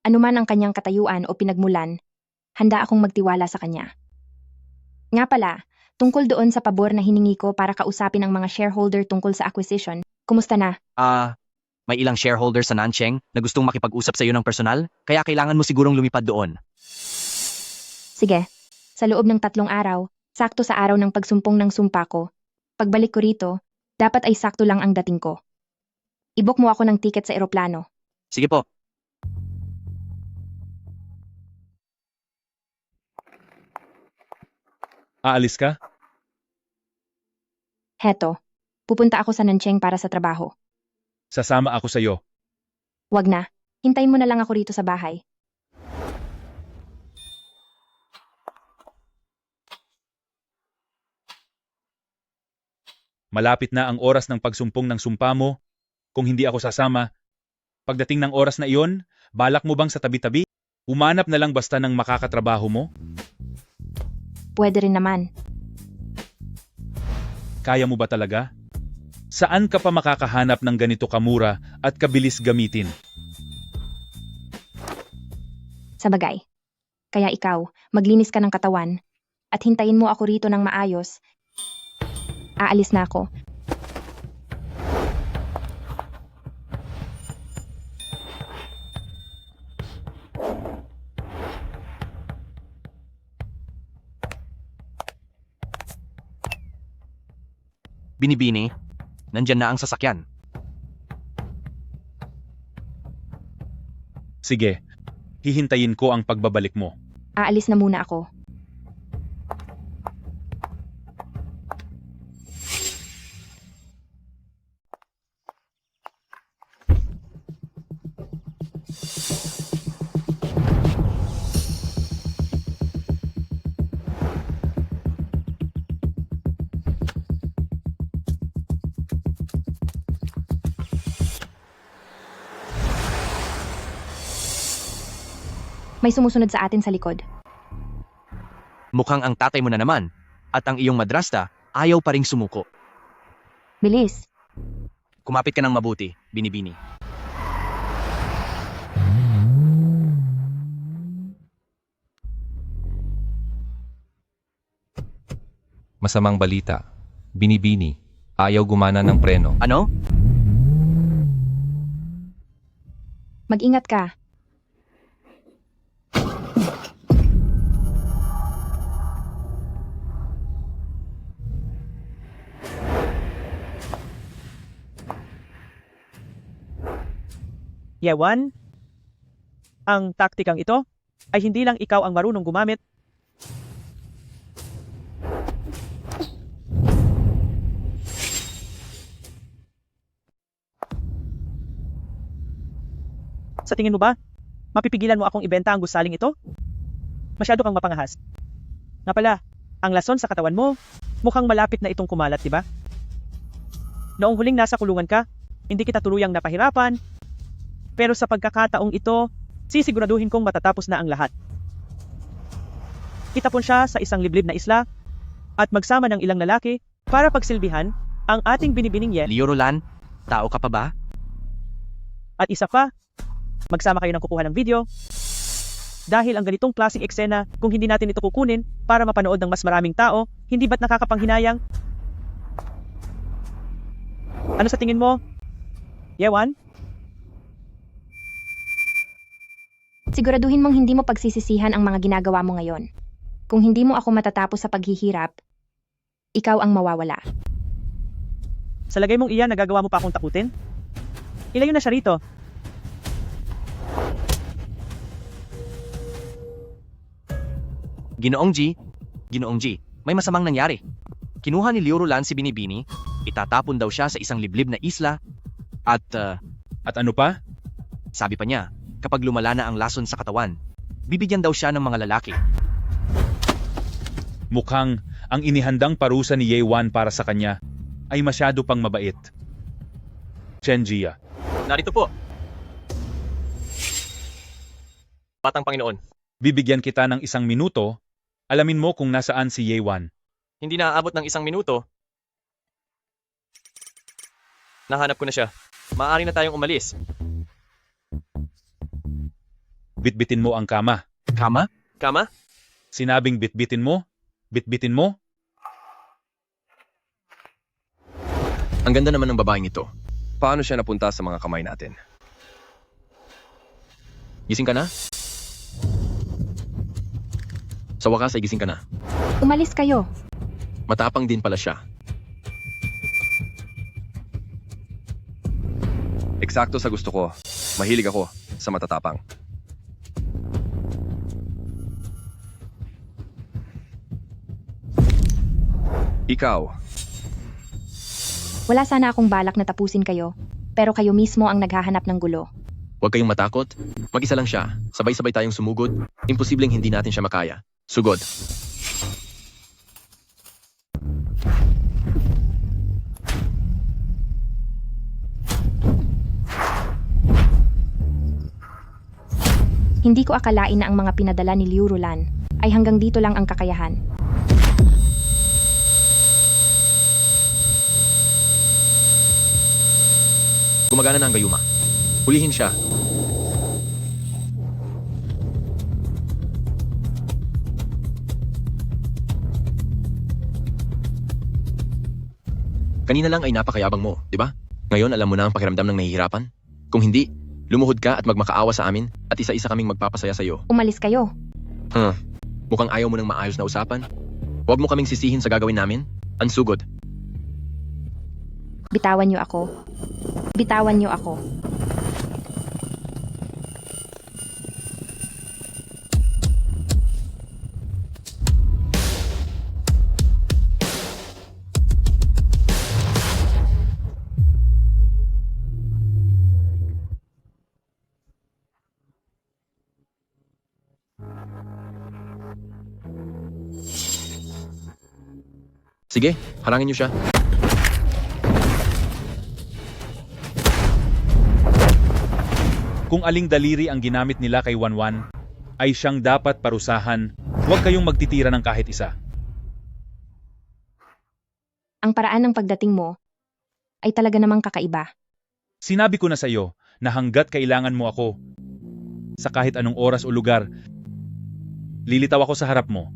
anuman ang kanyang katayuan o pinagmulan, handa akong magtiwala sa kanya. Nga pala, tungkol doon sa pabor na hiningi ko para kausapin ang mga shareholder tungkol sa acquisition, kumusta na? May ilang shareholder sa Nancheng na gustong makipag-usap sa iyo ng personal, kaya kailangan mo sigurong lumipad doon. Sige, Sa loob ng 3 araw, sakto sa araw ng pagsumpong ng sumpa ko. Pagbalik ko rito, dapat ay sakto lang ang dating ko. I-book mo ako ng tiket sa eroplano. Sige po. Aalis ka? Heto, pupunta ako sa Nancheng para sa trabaho. Sasama ako sa'yo. Wag na, hintayin mo na lang ako rito sa bahay. Malapit na ang oras ng pagsumpong ng sumpa mo. Kung hindi ako sasama, pagdating ng oras na iyon, balak mo bang sa tabi-tabi? Umanap na lang basta ng makakatrabaho mo? Pwede rin naman. Kaya mo ba talaga? Saan ka pa makakahanap ng ganito kamura at kabilis gamitin? Sa bagay. Kaya ikaw, maglinis ka ng katawan at hintayin mo ako rito ng maayos. Aalis na ako. Binibini, nandyan na ang sasakyan. Sige, hihintayin ko ang pagbabalik mo. Aalis na muna ako. May sumusunod sa atin sa likod. Mukhang ang tatay mo na naman, at ang iyong madrasta ayaw pa ring sumuko. Bilis. Kumapit ka ng mabuti, Binibini. Masamang balita. Binibini. Ayaw gumana ng preno. Ano? Mag-ingat ka. Yewan, ang taktikang ito ay hindi lang ikaw ang marunong gumamit. Sa tingin mo ba, mapipigilan mo akong ibenta ang gusaling ito? Masyado kang mapangahas. Nga pala, ang lason sa katawan mo, mukhang malapit na itong kumalat, di ba? Noong huling nasa kulungan ka, hindi kita tuluyang napahirapan, pero sa pagkakataong ito, sisiguraduhin kong matatapos na ang lahat. Itapon siya sa isang liblib na isla at magsama ng ilang lalaki para pagsilbihan ang ating binibining Ye. Liorolan, tao ka pa ba? At isa pa, magsama kayo ng kukuha ng video. Dahil ang ganitong klaseng eksena, kung hindi natin ito kukunin para mapanood ng mas maraming tao, hindi ba't nakakapanghinayang? Ano sa tingin mo? Yewan? Siguraduhin mong hindi mo pagsisisihan ang mga ginagawa mo ngayon. Kung hindi mo ako matatapos sa paghihirap, ikaw ang mawawala. Sa lagay mong iyan, nagagawa mo pa akong takutin? Ilayo na siya rito. Ginoong G, may masamang nangyari. Kinuha ni Liorolan si Binibini, itatapon daw siya sa isang liblib na isla, at ano pa? Sabi pa niya, kapag lumala na ang lason sa katawan, bibigyan daw siya ng mga lalaki. Mukhang ang inihandang parusa ni Yewan para sa kanya ay masyado pang mabait. Chenjia. Narito po. Batang Panginoon. Bibigyan kita ng 1 minuto. Alamin mo kung nasaan si Yewan. Hindi na aabot ng 1 minuto. Nahanap ko na siya. Maaari na tayong umalis. Bitbitin mo ang kama. Kama? Kama? Sinabing bitbitin mo? Bitbitin mo? Ang ganda naman ng babaeng ito. Paano siya napunta sa mga kamay natin? Gising ka na? Sa wakas ay gising ka na. Umalis kayo. Matapang din pala siya. Eksakto sa gusto ko. Mahilig ako sa matatapang. Ikaw, Wala sana akong balak na tapusin kayo, pero kayo mismo ang naghahanap ng gulo. Huwag kayong matakot. Mag-isa lang siya. Sabay-sabay tayong sumugod. Imposibleng hindi natin siya makaya. Sugod. Hindi ko akalain na ang mga pinadala ni Liu Rulan ay hanggang dito lang ang kakayahan. Gumagana na ang gayuma. Hulihin siya. Kanina lang ay napakayabang mo, di ba? Ngayon alam mo na ang pakiramdam ng nahihirapan? Kung hindi, lumuhod ka at magmakaawa sa amin at isa-isa kaming magpapasaya sa iyo. Umalis kayo. Mukhang ayaw mo ng maayos na usapan. Huwag mo kaming sisihin sa gagawin namin. Ansugod. Bitawan niyo ako. Bitawan niyo ako. Sige, harangin niyo siya. Kung aling daliri ang ginamit nila kay Wanwan, ay siyang dapat parusahan. Huwag kayong magtitira ng kahit isa. Ang paraan ng pagdating mo ay talaga namang kakaiba. Sinabi ko na sa iyo na hanggat kailangan mo ako, sa kahit anong oras o lugar, lilitaw ako sa harap mo.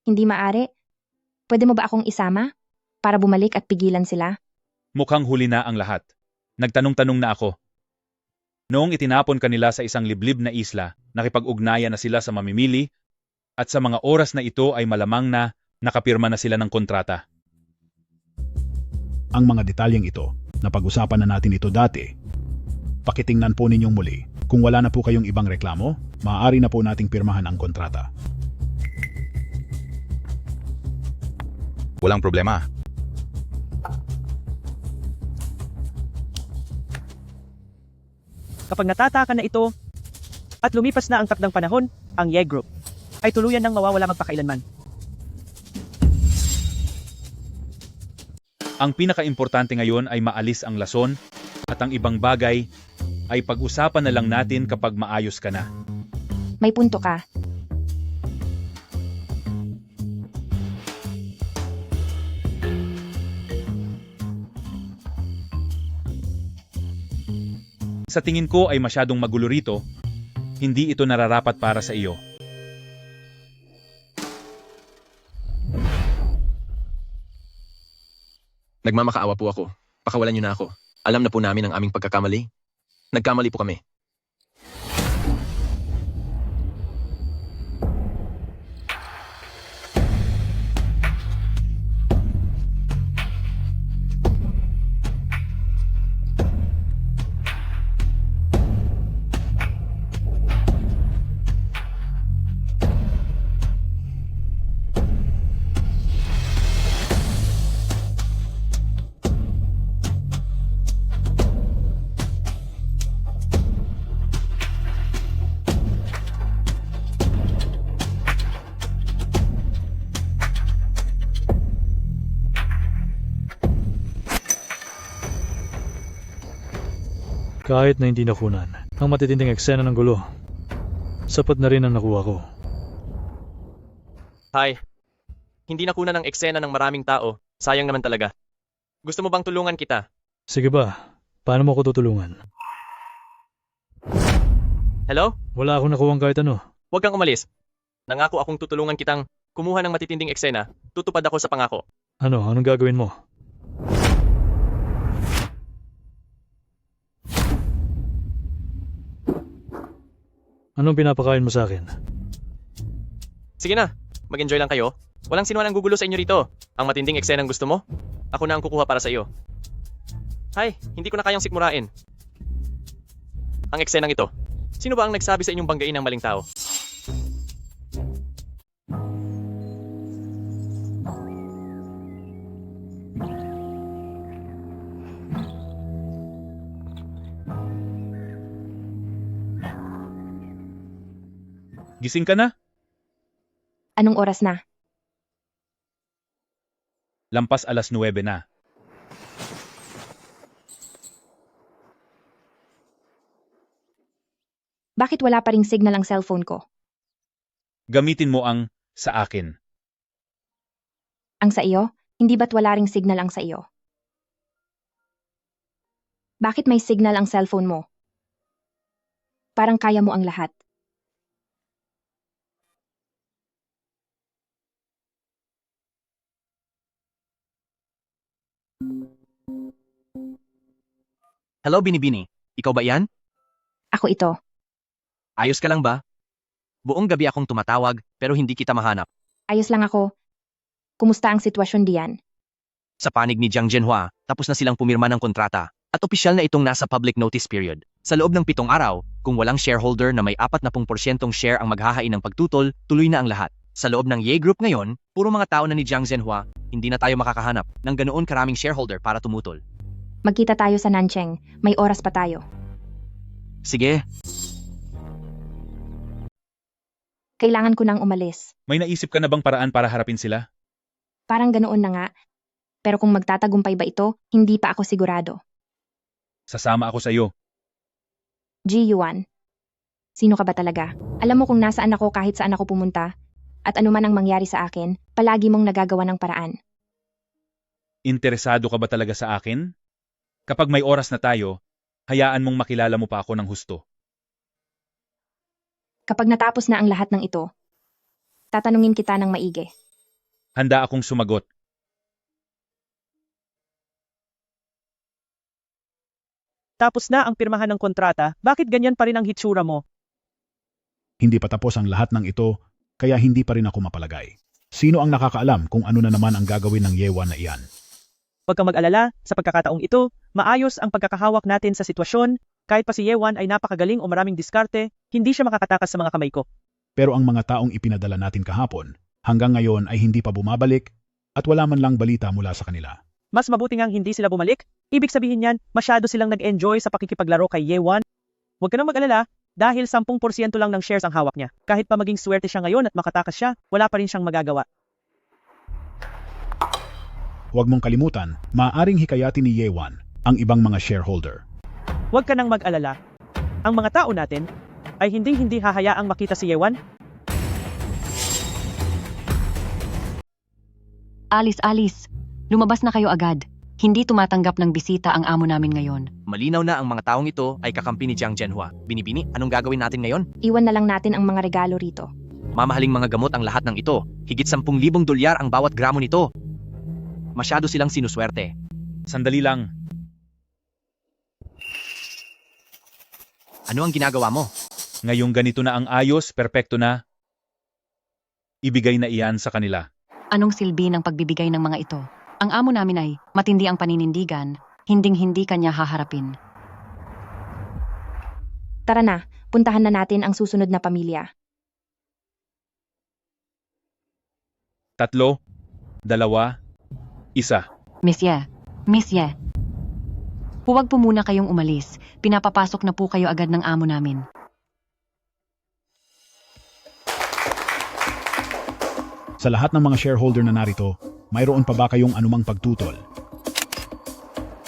Hindi maaari. Pwede mo ba akong isama para bumalik at pigilan sila? Mukhang huli na ang lahat. Nagtanong-tanong na ako. Noong itinapon kanila sa isang liblib na isla, nakipag-ugnayan na sila sa mamimili, at sa mga oras na ito ay malamang na nakapirma na sila ng kontrata. Ang mga detalyeng ito, napag-usapan na natin ito dati. Pakitingnan po ninyong muli. Kung wala na po kayong ibang reklamo, maaari na po nating pirmahan ang kontrata. walang problema. Kapag natataka na ito at lumipas na ang takdang panahon, ang Ye Group ay tuluyan ng mawawala magpakailanman. Ang pinakaimportante ngayon ay maalis ang lason at ang ibang bagay ay pag-usapan na lang natin kapag maayos ka na. May punto ka. Sa tingin ko ay masyadong magulo rito, hindi ito nararapat para sa iyo. Nagmamakaawa po ako. Pakawalan niyo na ako. Alam na po namin ang aming pagkakamali. Nagkamali po kami. Kahit na hindi nakunan ang matitinding eksena ng gulo, sapat na rin ang nakuha ko. Hi. Hindi nakunan ng eksena ng maraming tao. Sayang naman talaga. Gusto mo bang tulungan kita? Sige ba, paano mo ako tutulungan? Hello? Wala akong nakuhang kahit ano. Huwag kang umalis. Nangako akong tutulungan kitang kumuha ng matitinding eksena, tutupad ako sa pangako. Ano? Anong gagawin mo? Anong pinapakain mo sa akin? Sige na, mag-enjoy lang kayo. Walang sino ang gugulo sa inyo rito. Ang matinding eksenang gusto mo, ako na ang kukuha para sa iyo. Hay, hindi ko na kayang sikmurain. Ang eksenang ito. Sino ba ang nagsabi sa inyong banggain ng maling tao? Gising ka na? Anong oras na? Lampas 9:00 na. Bakit wala pa ring signal ang cellphone ko? Gamitin mo ang sa akin. Ang sa iyo? Hindi ba't wala ring signal ang sa iyo? Bakit may signal ang cellphone mo? Parang kaya mo ang lahat. Hello, Binibini. Ikaw ba yan? Ako ito. Ayos ka lang ba? Buong gabi akong tumatawag, pero hindi kita mahanap. Ayos lang ako. Kumusta ang sitwasyon diyan? Sa panig ni Jiang Zhenhua, tapos na silang pumirma ng kontrata, at opisyal na itong nasa public notice period. Sa loob ng 7 araw, kung walang shareholder na may 40% share ang maghahain ng pagtutol, tuloy na ang lahat. Sa loob ng Ye Group ngayon, puro mga tao na ni Jiang Zhenhua, hindi na tayo makakahanap ng ganoon karaming shareholder para tumutol. Magkita tayo sa Nancheng. May oras pa tayo. Sige. Kailangan ko nang umalis. May naisip ka na bang paraan para harapin sila? Parang ganoon na nga. Pero kung magtatagumpay ba ito, hindi pa ako sigurado. Sasama ako sa iyo. Ji Yuan. Sino ka ba talaga? Alam mo kung nasaan ako kahit saan ako pumunta? At anuman ang mangyari sa akin, palagi mong nagagawa ng paraan. Interesado ka ba talaga sa akin? Kapag may oras na tayo, hayaan mong makilala mo pa ako ng husto. Kapag natapos na ang lahat ng ito, tatanungin kita ng maigi. Handa akong sumagot. Tapos na ang pirmahan ng kontrata, bakit ganyan pa rin ang hitsura mo? Hindi pa tapos ang lahat ng ito, kaya hindi pa rin ako mapalagay. Sino ang nakakaalam kung ano na naman ang gagawin ng Yewan na iyan? Huwag kang mag-alala, sa pagkakataong ito, maayos ang pagkakahawak natin sa sitwasyon. Kahit pa si Yewan ay napakagaling o maraming diskarte, hindi siya makakatakas sa mga kamay ko. Pero ang mga taong ipinadala natin kahapon, hanggang ngayon ay hindi pa bumabalik at wala man lang balita mula sa kanila. Mas mabuti ngang hindi sila bumalik. Ibig sabihin yan, masyado silang nag-enjoy sa pakikipaglaro kay Yewan. Huwag ka nang mag-alala, dahil 10% lang ng shares ang hawak niya. Kahit pa maging swerte siya ngayon at makatakas siya, wala pa rin siyang magagawa. Huwag mong kalimutan, maaaring hikayatin ni Yewan ang ibang mga shareholder. Huwag ka nang mag-alala. Ang mga tao natin ay hindi hahayaang makita si Yewan. Alis. Lumabas na kayo agad. Hindi tumatanggap ng bisita ang amo namin ngayon. Malinaw na ang mga taong ito ay kakampi ni Jiang Zhenhua. Binibini, anong gagawin natin ngayon? Iwan na lang natin ang mga regalo rito. Mamahaling mga gamot ang lahat ng ito. Higit 10,000 dolyar ang bawat gramo nito. Masyado silang sinuswerte. Sandali lang. Ano ang ginagawa mo? Ngayong ganito na ang ayos, perpekto na. Ibigay na iyan sa kanila. Anong silbi ng pagbibigay ng mga ito? Ang amo namin ay matindi ang paninindigan, hinding-hindi kanya haharapin. Tara na, puntahan na natin ang susunod na pamilya. 3, 2, 1. Monsieur. Huwag po muna kayong umalis. Pinapapasok na po kayo agad ng amo namin. Sa lahat ng mga shareholder na narito, mayroon pa ba kayong anumang pagtutol?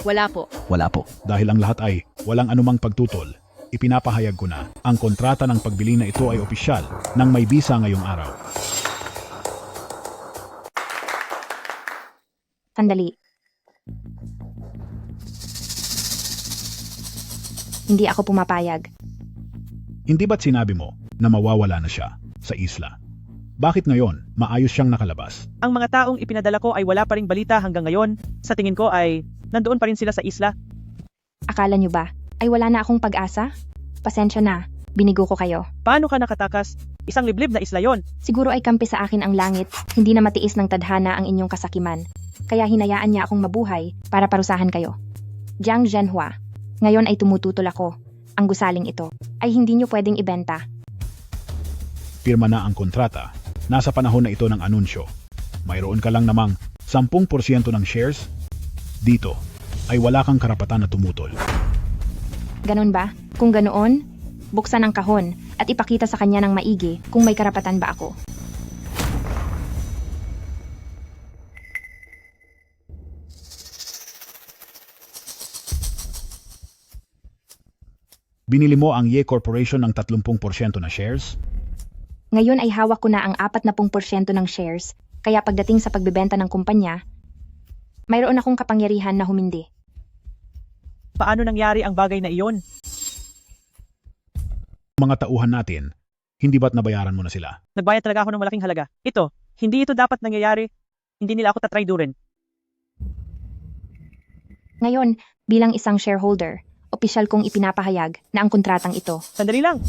Wala po. Wala po. Dahil ang lahat ay walang anumang pagtutol, ipinapahayag ko na ang kontrata ng pagbili na ito ay opisyal nang may bisa ngayong araw. Sandali. Hindi ako pumapayag. Hindi ba't sinabi mo na mawawala na siya sa isla? Bakit ngayon, maayos siyang nakalabas? Ang mga taong ipinadala ko ay wala pa ring balita hanggang ngayon. Sa tingin ko ay nandoon pa rin sila sa isla. Akala nyo ba ay wala na akong pag-asa? Pasensya na, binigo ko kayo. Paano ka nakatakas? Isang liblib na isla yon. Siguro ay kampi sa akin ang langit, hindi na matiis ng tadhana ang inyong kasakiman. Kaya hinayaan niya akong mabuhay para parusahan kayo. Jiang Zhenhua, ngayon ay tumututol ako. Ang gusaling ito ay hindi nyo pwedeng ibenta. Pirma na ang kontrata. Nasa panahon na ito ng anunsyo. Mayroon ka lang namang 10% ng shares? Dito, ay wala kang karapatan na tumutol. Ganon ba? Kung ganoon, buksan ang kahon at ipakita sa kanya ng maigi kung may karapatan ba ako. Binili mo ang Ye Corporation ng 30% na shares? Ngayon ay hawak ko na ang 40% ng shares, kaya pagdating sa pagbebenta ng kumpanya, mayroon akong kapangyarihan na humindi. Paano nangyari ang bagay na iyon? Mga tauhan natin, hindi ba't nabayaran mo na sila? Nagbayad talaga ako ng malaking halaga. Ito, hindi ito dapat nangyayari. Hindi nila ako tatraydurin. Ngayon, bilang isang shareholder, opisyal kong ipinapahayag na ang kontratang ito. Sandali lang!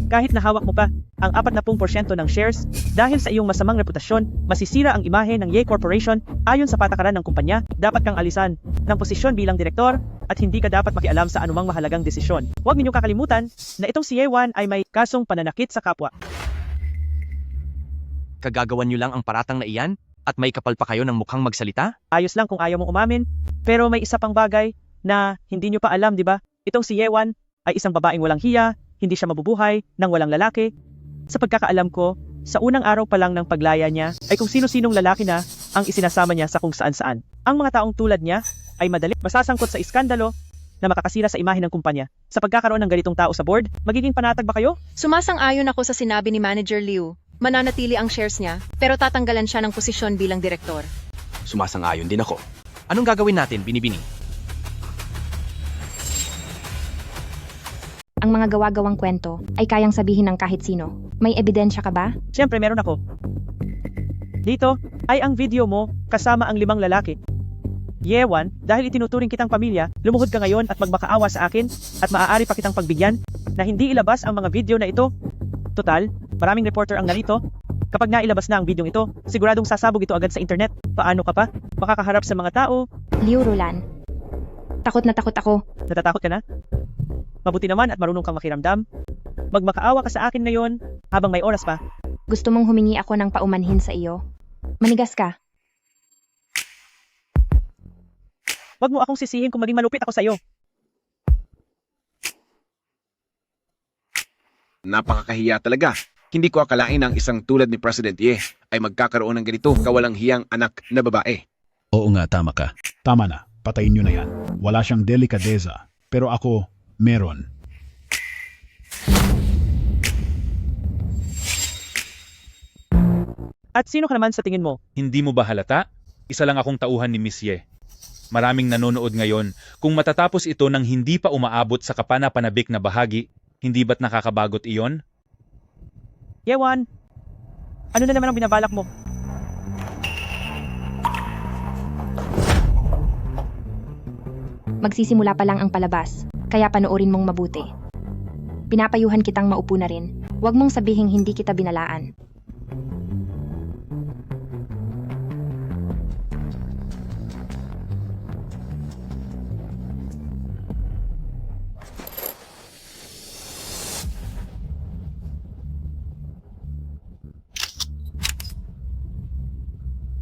Kahit nahawak mo pa ang 40% ng shares, dahil sa iyong masamang reputasyon, masisira ang imahe ng Ye Corporation ayon sa patakaran ng kumpanya. Dapat kang alisan ng posisyon bilang direktor at hindi ka dapat makialam sa anumang mahalagang desisyon. Huwag ninyong kakalimutan na itong si Ye1 ay may kasong pananakit sa kapwa. Kagagawan nyo lang ang paratang na iyan at may kapal pa kayo ng mukhang magsalita? Ayos lang kung ayaw mong umamin, pero may isa pang bagay na hindi nyo pa alam, di ba? Itong si Ye1 ay isang babaeng walang hiya, hindi siya mabubuhay nang walang lalaki. Sa pagkakaalam ko, sa unang araw pa lang ng paglaya niya ay kung sino-sinong lalaki na ang isinasama niya sa kung saan-saan. Ang mga taong tulad niya ay madali masasangkot sa iskandalo na makakasira sa imahe ng kumpanya. Sa pagkakaroon ng ganitong tao sa board, magiging panatag ba kayo? Sumasang-ayon ako sa sinabi ni Manager Liu. Mananatili ang shares niya, pero tatanggalan siya ng posisyon bilang direktor. Sumasang-ayon din ako. Anong gagawin natin, Binibini? Ang mga gawa-gawang kwento ay kayang sabihin ng kahit sino. May ebidensya ka ba? Siyempre meron ako. Dito ay ang video mo kasama ang 5 lalaki. Ye1, dahil itinuturing kitang pamilya, lumuhod ka ngayon at magmakaawa sa akin at maaari pa kitang pagbigyan na hindi ilabas ang mga video na ito. Total, maraming reporter ang narito. Kapag nailabas na ang video ito, siguradong sasabog ito agad sa internet. Paano ka pa? Makakaharap sa mga tao? Liu Roland. Takot na takot ako. Natatakot ka na? Mabuti naman at marunong kang makiramdam. Magmakaawa ka sa akin ngayon habang may oras pa. Gusto mong humingi ako ng paumanhin sa iyo? Manigas ka. Huwag mo akong sisihin kung maging malupit ako sa iyo. Napakakahiya talaga. Hindi ko akalain ang isang tulad ni President Ye ay magkakaroon ng ganito kawalang hiyang anak na babae. Oo nga, tama ka. Tama na, patayin nyo na yan. Wala siyang delikadeza, pero ako, meron. At sino ka naman sa tingin mo? Hindi mo ba halata? Isa lang akong tauhan ni Miss Ye. Maraming nanonood ngayon. Kung matatapos ito nang hindi pa umaabot sa kapanapanabik na bahagi, hindi ba't nakakabagot iyon? Ye1, ano na naman ang binabalak mo? Magsisimula pa lang ang palabas, kaya panoorin mong mabuti. Pinapayuhan kitang maupo na rin. Huwag mong sabihing hindi kita binalaan.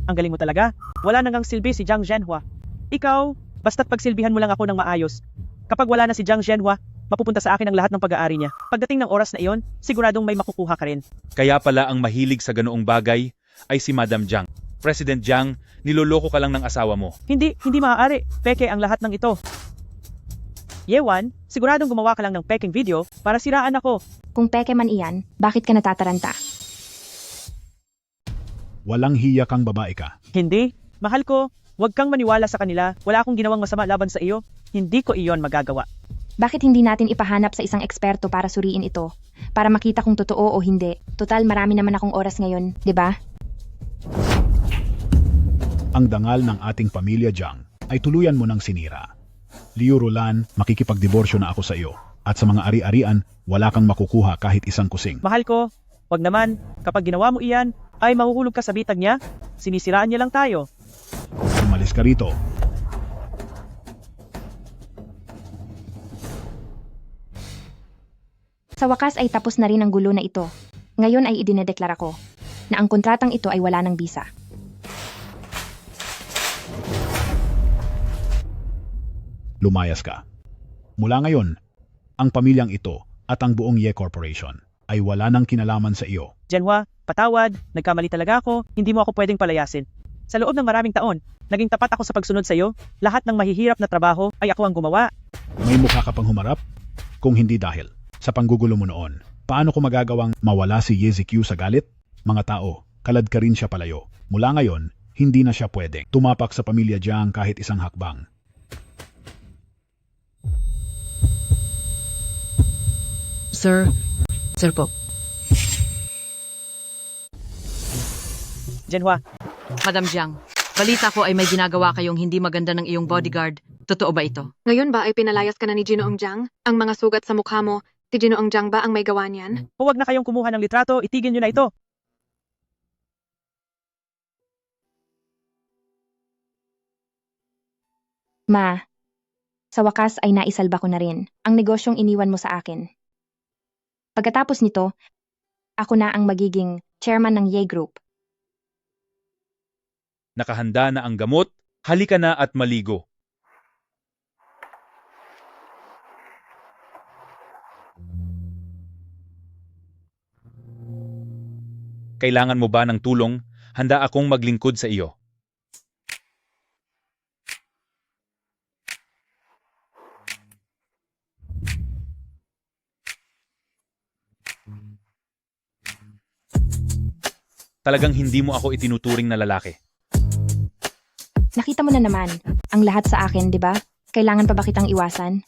Ang galing mo talaga. Wala nang silbi si Jiang Zhenhua. Ikaw, basta't pagsilbihan mo lang ako ng maayos. Kapag wala na si Jiang Zhenhua, mapupunta sa akin ang lahat ng pag-aari niya. Pagdating ng oras na iyon, siguradong may makukuha ka rin. Kaya pala ang mahilig sa ganoong bagay ay si Madam Jiang. President Jiang, niloloko ka lang ng asawa mo. Hindi maaari. Peke ang lahat ng ito. Ye1, siguradong gumawa ka lang ng peking video para siraan ako. Kung peke man iyan, bakit ka natataranta? Walang hiya kang babae ka. Hindi. Mahal ko, huwag kang maniwala sa kanila. Wala akong ginawang masama laban sa iyo. Hindi ko iyon magagawa. Bakit hindi natin ipahanap sa isang eksperto para suriin ito? Para makita kung totoo o hindi. Total, marami naman akong oras ngayon, di ba? Ang dangal ng ating pamilya Jiang ay tuluyan mo ng sinira. Liu Rulan, makikipagdiborsyo na ako sa iyo. At sa mga ari-arian, wala kang makukuha kahit isang kusing. Mahal ko, wag naman, kapag ginawa mo iyan, ay mahuhulog ka sa bitag niya. Sinisiraan niya lang tayo. Umalis ka rito. Sa wakas ay tapos na rin ang gulo na ito. Ngayon ay idinedeklara ko na ang kontratang ito ay wala ng bisa. Lumayas ka. Mula ngayon, ang pamilyang ito at ang buong Ye Corporation ay wala nang kinalaman sa iyo. Jianhua, patawad, nagkamali talaga ako, hindi mo ako pwedeng palayasin. Sa loob ng maraming taon, naging tapat ako sa pagsunod sa iyo, lahat ng mahihirap na trabaho ay ako ang gumawa. May mukha ka pang humarap? Kung hindi dahil sa panggugulo mo noon, paano ko magagawang mawala si Ye Ziqiu sa galit? Mga tao, kalad ka rin siya palayo. Mula ngayon, hindi na siya pwedeng tumapak sa pamilya Jiang kahit isang hakbang. Sir po. Jianhua, Madam Jiang, balita ko ay may ginagawa kayong hindi maganda ng iyong bodyguard. Totoo ba ito? Ngayon ba ay pinalayas ka na ni Ginoong Jiang? Ang mga sugat sa mukha mo, si Ginoong Jiang ba ang may gawa niyan? huwag na kayong kumuha ng litrato, itigil nyo na ito. Ma, sa wakas ay naisalba ko na rin ang negosyong iniwan mo sa akin. Pagkatapos nito, ako na ang magiging chairman ng Ye Group. Nakahanda na ang gamot, halika na at maligo. Kailangan mo ba ng tulong? Handa akong maglingkod sa iyo. Talagang hindi mo ako itinuturing na lalaki. Nakita mo na naman ang lahat sa akin, di ba? Kailangan pa ba kitang iwasan?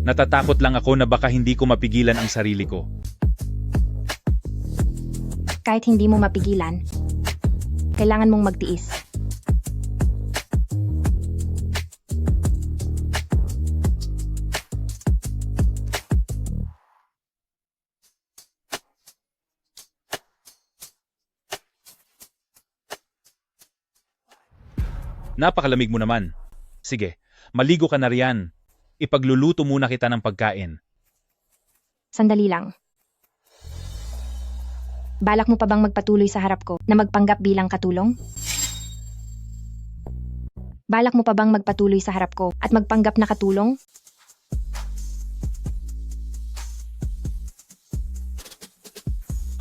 Natatakot lang ako na baka hindi ko mapigilan ang sarili ko. Kahit hindi mo mapigilan, kailangan mong magtiis. Napakalamig mo naman. Sige, maligo ka na riyan. Ipagluluto muna kita ng pagkain. Sandali lang. Balak mo pa bang magpatuloy sa harap ko na magpanggap bilang katulong? Balak mo pa bang magpatuloy sa harap ko at magpanggap na katulong?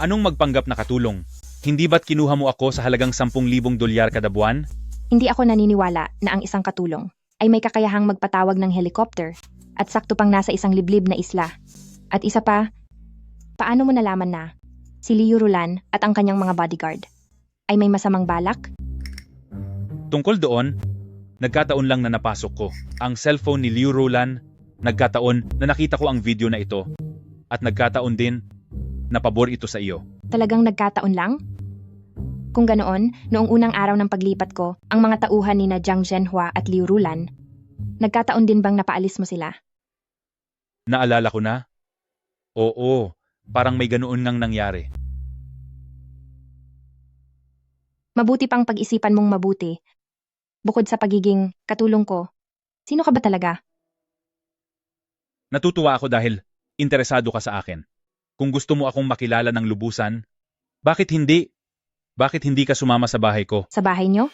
Anong magpanggap na katulong? Hindi ba't kinuha mo ako sa halagang 10,000 dolyar kada buwan? Hindi ako naniniwala na ang isang katulong ay may kakayahang magpatawag ng helicopter at sakto pang nasa isang liblib na isla. At isa pa, paano mo nalaman na si Liu Rulan at ang kanyang mga bodyguard ay may masamang balak? Tungkol doon, nagkataon lang na napasok ko ang cellphone ni Liu Rulan, nagkataon na nakita ko ang video na ito, at nagkataon din na pabor ito sa iyo. Talagang nagkataon lang? Kung ganoon, noong unang araw ng paglipat ko, ang mga tauhan ni na Jiang Zhenhua at Liu Rulan, nagkataon din bang napaalis mo sila? Naalala ko na? Oo, parang may ganoon ngang nangyari. Mabuti pang pag-isipan mong mabuti. Bukod sa pagiging katulong ko, sino ka ba talaga? Natutuwa ako dahil interesado ka sa akin. Kung gusto mo akong makilala ng lubusan, bakit hindi? Bakit hindi ka sumama sa bahay ko? Sa bahay nyo?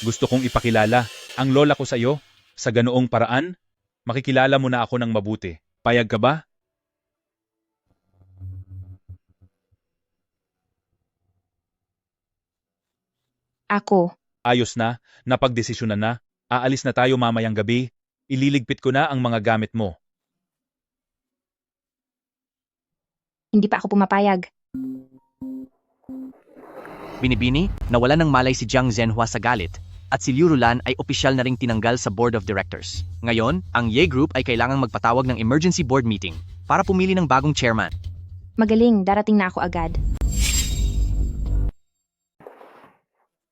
Gusto kong ipakilala ang lola ko sa iyo. Sa ganoong paraan, makikilala mo na ako ng mabuti. Payag ka ba? Ako. Ayos na, napagdesisyonan na. Aalis na tayo mamayang gabi. Ililigpit ko na ang mga gamit mo. Hindi pa ako pumapayag. Binibini, nawala ng malay si Jiang Zhenhua sa galit, at si Liu Rulan ay opisyal na ring tinanggal sa Board of Directors. Ngayon, ang Ye Group ay kailangang magpatawag ng emergency board meeting para pumili ng bagong chairman. Magaling, darating na ako agad.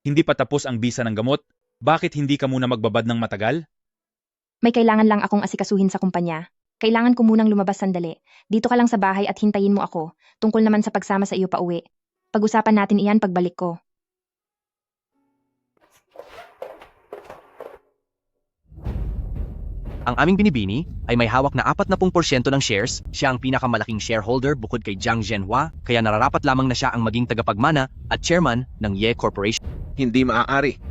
Hindi pa tapos ang bisa ng gamot? Bakit hindi ka muna magbabad ng matagal? May kailangan lang akong asikasuhin sa kumpanya. Kailangan ko munang lumabas sandali. Dito ka lang sa bahay at hintayin mo ako. Tungkol naman sa pagsama sa iyo pa uwi. Pag-usapan natin iyan pagbalik ko. Ang aming binibini ay may hawak na 40% ng shares, siya ang pinakamalaking shareholder bukod kay Jiang Zhenhua, kaya nararapat lamang na siya ang maging tagapagmana at chairman ng Ye Corporation. Hindi maaari.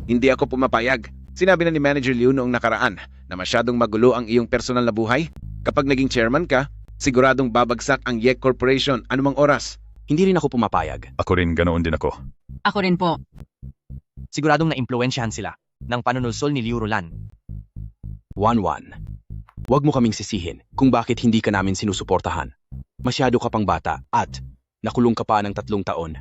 Hindi ako pumapayag. Sinabi na ni Manager Liu noong nakaraan na masyadong magulo ang iyong personal na buhay. Kapag naging chairman ka, siguradong babagsak ang Ye Corporation anumang oras. Hindi rin ako pumapayag. Ako rin, ganoon din ako. Ako rin po. Siguradong naimpluwensyahan sila ng panunulsol ni Liu Rulan. Wanwan. Huwag mo kaming sisihin kung bakit hindi ka namin sinusuportahan. Masyado ka pang bata at nakulong ka pa ng 3 taon.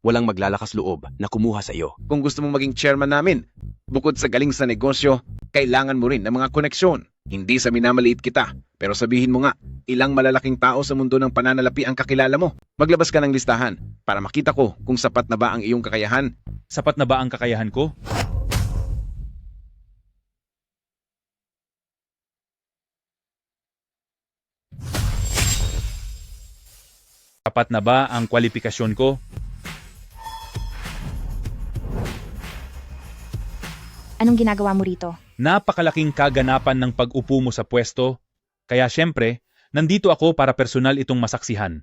Walang maglalakas loob na kumuha sa iyo. Kung gusto mong maging chairman namin, bukod sa galing sa negosyo, kailangan mo rin ng mga koneksyon. Hindi sa minamaliit kita, pero sabihin mo nga, ilang malalaking tao sa mundo ng pananalapi ang kakilala mo. Maglabas ka ng listahan para makita ko kung sapat na ba ang iyong kakayahan. Sapat na ba ang kakayahan ko? Sapat na ba ang kwalifikasyon ko? Anong ginagawa mo rito? Napakalaking kaganapan ng pag-upo mo sa pwesto, kaya syempre, nandito ako para personal itong masaksihan.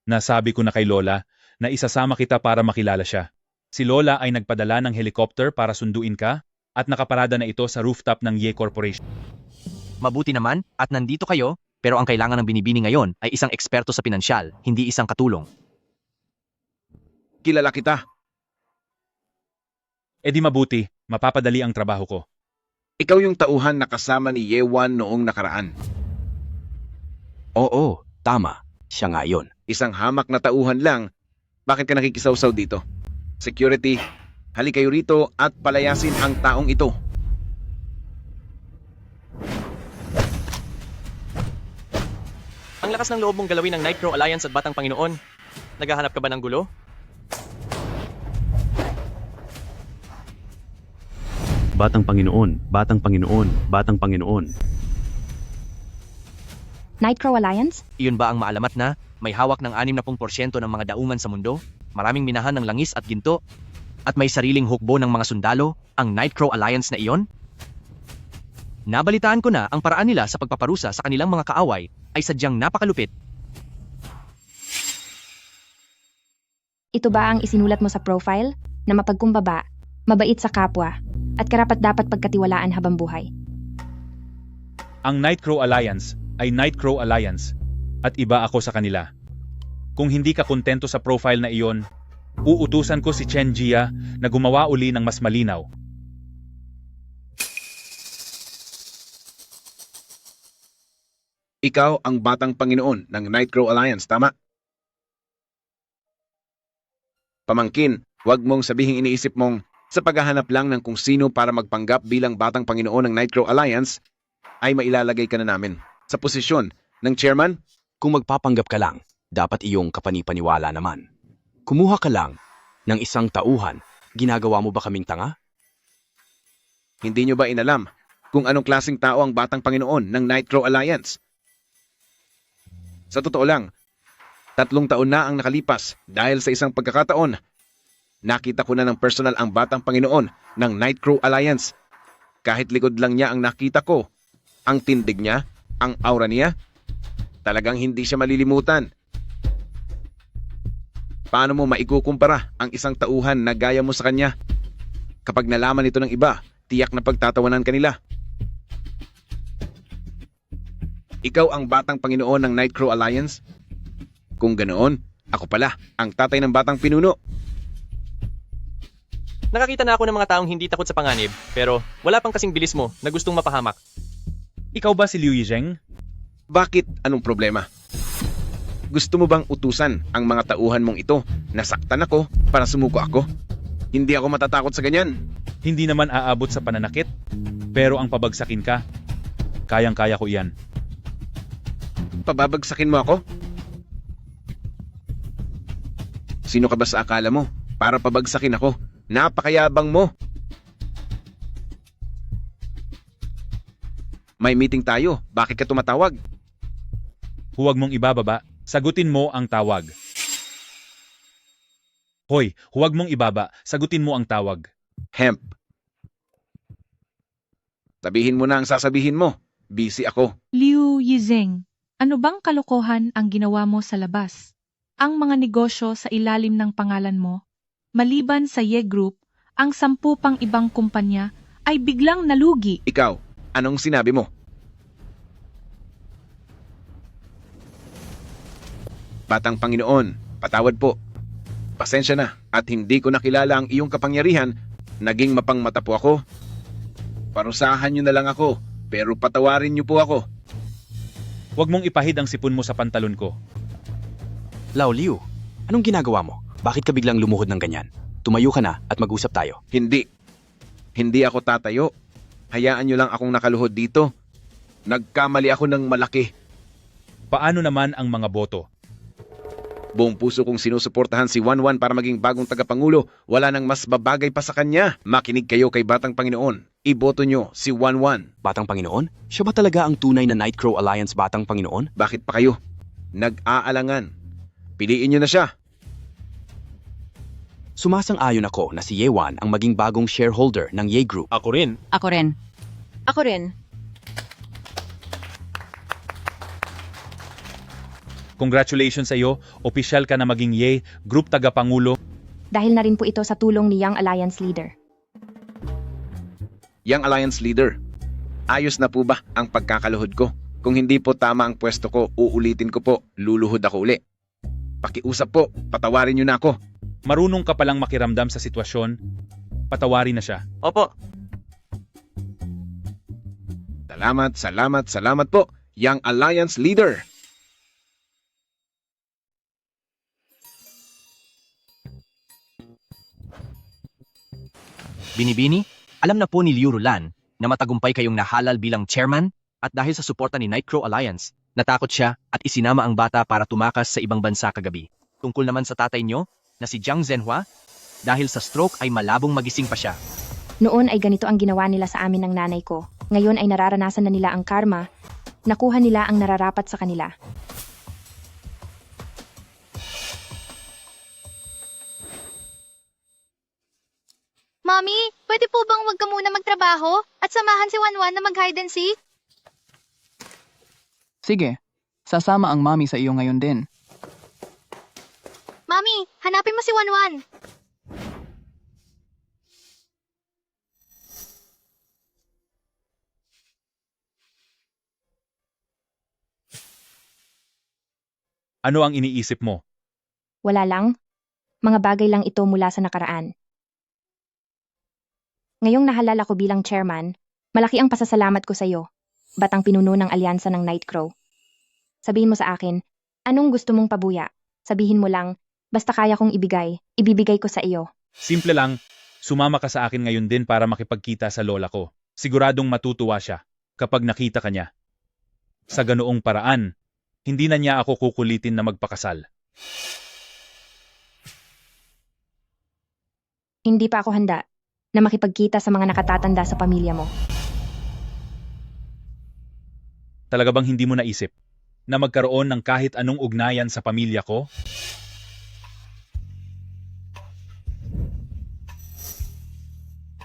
Nasabi ko na kay Lola na isasama kita para makilala siya. Si Lola ay nagpadala ng helicopter para sunduin ka at nakaparada na ito sa rooftop ng Ye Corporation. Mabuti naman at nandito kayo, pero ang kailangan ng binibini ngayon ay isang eksperto sa pinansyal, hindi isang katulong. Kilala kita. E di mabuti, mapapadali ang trabaho ko. Ikaw yung tauhan na kasama ni Yewan noong nakaraan. Oo, tama. Siya nga yun. Isang hamak na tauhan lang. Bakit ka nakikisawsaw dito? Security, hali kayo rito at palayasin ang taong ito. Ang lakas ng loob mong galawin ng Nightcrow Alliance at Batang Panginoon. Naghahanap ka ba ng gulo? Batang Panginoon, Batang Panginoon, Batang Panginoon. Nightcrow Alliance? Iyon ba ang maalamat na may hawak ng 60% ng mga daungan sa mundo, maraming minahan ng langis at ginto, at may sariling hukbo ng mga sundalo, ang Nightcrow Alliance na iyon? Nabalitaan ko na ang paraan nila sa pagpaparusa sa kanilang mga kaaway ay sadyang napakalupit. Ito ba ang isinulat mo sa profile? Na mapagkumbaba, mabait sa kapwa, at karapat-dapat pagkatiwalaan habang buhay. Ang Nightcrow Alliance ay Nightcrow Alliance at iba ako sa kanila. Kung hindi ka kontento sa profile na iyon, uutusan ko si Chen Jia na gumawa uli ng mas malinaw. Ikaw ang Batang Panginoon ng Nightcrow Alliance, tama? Pamangkin, huwag mong sabihing iniisip mong sa paghahanap lang ng kung sino para magpanggap bilang Batang Panginoon ng Nightcrow Alliance, ay mailalagay ka na namin sa posisyon ng chairman. Kung magpapanggap ka lang, dapat iyong kapanipaniwala naman. Kumuha ka lang ng isang tauhan, ginagawa mo ba kaming tanga? Hindi nyo ba inalam kung anong klaseng tao ang Batang Panginoon ng Nightcrow Alliance? Sa totoo lang, 3 taon na ang nakalipas dahil sa isang pagkakataon. Nakita ko na ng personal ang Batang Panginoon ng Nightcrow Alliance. Kahit likod lang niya ang nakita ko, ang tindig niya, ang aura niya, talagang hindi siya malilimutan. Paano mo maikukumpara ang isang tauhan na gaya mo sa kanya? Kapag nalaman ito ng iba, tiyak na pagtatawanan kanila. Ikaw ang Batang Panginoon ng Nightcrow Alliance? Kung ganoon, ako pala ang tatay ng Batang Pinuno. Nakakita na ako ng mga taong hindi takot sa panganib, pero wala pang kasing bilis mo na gustong mapahamak. Ikaw ba si Liu Yizheng? Bakit? Anong problema? Gusto mo bang utusan ang mga tauhan mong ito na saktan ako para sumuko ako? Hindi ako matatakot sa ganyan. Hindi naman aabot sa pananakit, pero ang pabagsakin ka, kayang-kaya ko iyan. Pababagsakin mo ako? Sino ka ba sa akala mo para pabagsakin ako? Napakayabang mo. May meeting tayo. Bakit ka tumatawag? Huwag mong ibababa, sagutin mo ang tawag. Hoy, huwag mong ibaba, sagutin mo ang tawag. Hemp. Sabihin mo na ang sasabihin mo. Busy ako. Liu Yizeng, ano bang kalokohan ang ginawa mo sa labas? Ang mga negosyo sa ilalim ng pangalan mo, maliban sa Ye Group, ang 10 pang ibang kumpanya ay biglang nalugi. Ikaw, anong sinabi mo? Batang Panginoon, patawad po. Pasensya na at hindi ko nakilala ang iyong kapangyarihan. Naging mapangmata po ako. Parusahan niyo na lang ako, pero patawarin niyo po ako. Huwag mong ipahid ang sipon mo sa pantalon ko. Lao Liu, anong ginagawa mo? Bakit ka biglang lumuhod ng ganyan? Tumayo ka na at mag-usap tayo. Hindi. Hindi ako tatayo. Hayaan niyo lang akong nakaluhod dito. Nagkamali ako ng malaki. Paano naman ang mga boto? Buong puso kong sinusuportahan si Wanwan para maging bagong tagapangulo. Wala nang mas babagay pa sa kanya. Makinig kayo kay Batang Panginoon. Iboto nyo si Wanwan. Batang Panginoon? Siya ba talaga ang tunay na Nightcrow Alliance Batang Panginoon? Bakit pa kayo nag-aalangan? Piliin nyo na siya. Sumasang-ayon ako na si Yewan ang maging bagong shareholder ng Ye Group. Ako rin. Ako rin. Ako rin. Congratulations sa iyo, opisyal ka na maging Ye, Group Tagapangulo. Dahil na rin po ito sa tulong ni Young Alliance Leader. Young Alliance Leader, ayos na po ba ang pagkakaluhod ko? Kung hindi po tama ang pwesto ko, uulitin ko po, luluhod ako uli. Pakiusap po, patawarin niyo na ako. Marunong ka palang makiramdam sa sitwasyon, patawarin na siya. Opo. Salamat po, Young Alliance Leader. Binibini, alam na po ni Liu Rulan na matagumpay kayong nahalal bilang chairman at dahil sa suporta ni Nightcrow Alliance, natakot siya at isinama ang bata para tumakas sa ibang bansa kagabi. Tungkol naman sa tatay nyo na si Jiang Zhenhua, dahil sa stroke ay malabong magising pa siya. Noon ay ganito ang ginawa nila sa amin ng nanay ko. Ngayon ay nararanasan na nila ang karma. Nakuha nila ang nararapat sa kanila. Mommy, pwede po bang wag ka muna magtrabaho at samahan si Wanwan na mag-hide and seek? Sige, sasama ang mami sa iyo ngayon din. Mommy, hanapin mo si Wanwan. Ano ang iniisip mo? Wala lang. Mga bagay lang ito mula sa nakaraan. Ngayong nahalal ako bilang chairman, malaki ang pasasalamat ko sa iyo, batang pinuno ng alyansa ng Nightcrow. Sabihin mo sa akin, anong gusto mong pabuya? Sabihin mo lang, basta kaya kong ibibigay ko sa iyo. Simple lang, sumama ka sa akin ngayon din para makipagkita sa lola ko. Siguradong matutuwa siya kapag nakita ka niya. Sa ganoong paraan, hindi na niya ako kukulitin na magpakasal. Hindi pa ako handa na makipagkita sa mga nakatatanda sa pamilya mo. Talaga bang hindi mo naisip na magkaroon ng kahit anong ugnayan sa pamilya ko?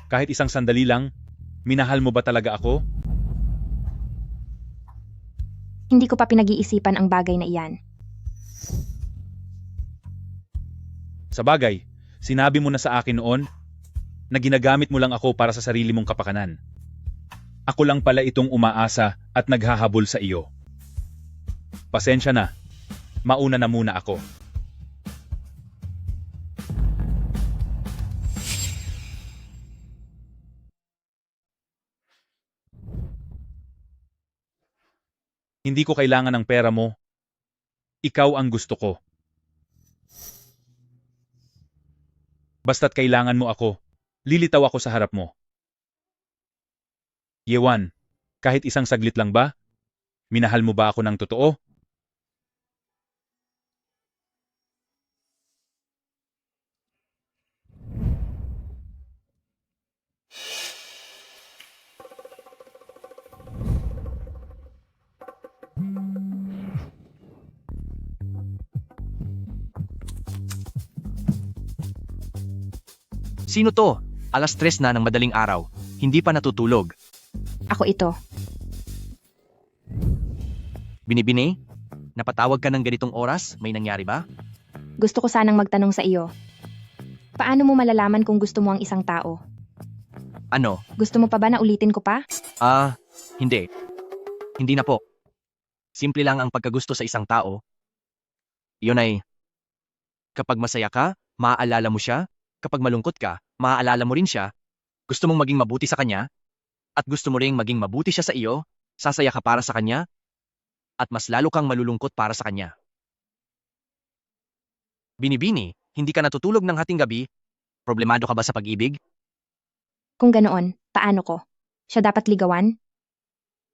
Kahit isang sandali lang, minahal mo ba talaga ako? Hindi ko pa pinag-iisipan ang bagay na iyan. Sa bagay, sinabi mo na sa akin noon na ginagamit mo lang ako para sa sarili mong kapakanan. Ako lang pala itong umaasa at naghahabol sa iyo. Pasensya na, mauna na muna ako. Hindi ko kailangan ng pera mo. Ikaw ang gusto ko. Basta't kailangan mo ako, lilitaw ako sa harap mo. Yewan, kahit isang saglit lang ba? Minahal mo ba ako ng totoo? Sino to? Alas 3 na ng madaling araw. Hindi pa natutulog. Ako ito. Binibini? Napatawag ka ng ganitong oras? May nangyari ba? Gusto ko sanang magtanong sa iyo. Paano mo malalaman kung gusto mo ang isang tao? Ano? Gusto mo pa ba na ulitin ko pa? Hindi. Hindi na po. Simple lang ang pagkagusto sa isang tao. Iyon ay, kapag masaya ka, maaalala mo siya. Kapag malungkot ka, maaalala mo rin siya. Gusto mong maging mabuti sa kanya, at gusto mo ring maging mabuti siya sa iyo, sasaya ka para sa kanya, at mas lalo kang malulungkot para sa kanya. Binibini, hindi ka natutulog ng hating gabi? Problemado ka ba sa pag-ibig? Kung ganoon, paano ko? Siya dapat ligawan?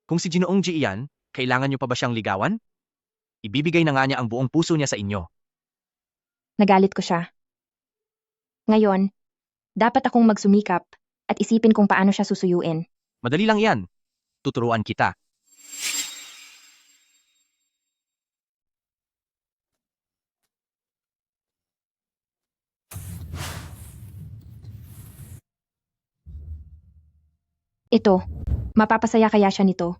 Kung si Ginoong G iyan, kailangan niyo pa ba siyang ligawan? Ibibigay na nga niya ang buong puso niya sa inyo. Nagalit ko siya. Ngayon, dapat akong magsumikap at isipin kung paano siya susuyuin. Madali lang yan. Tuturuan kita. Ito, mapapasaya kaya siya nito?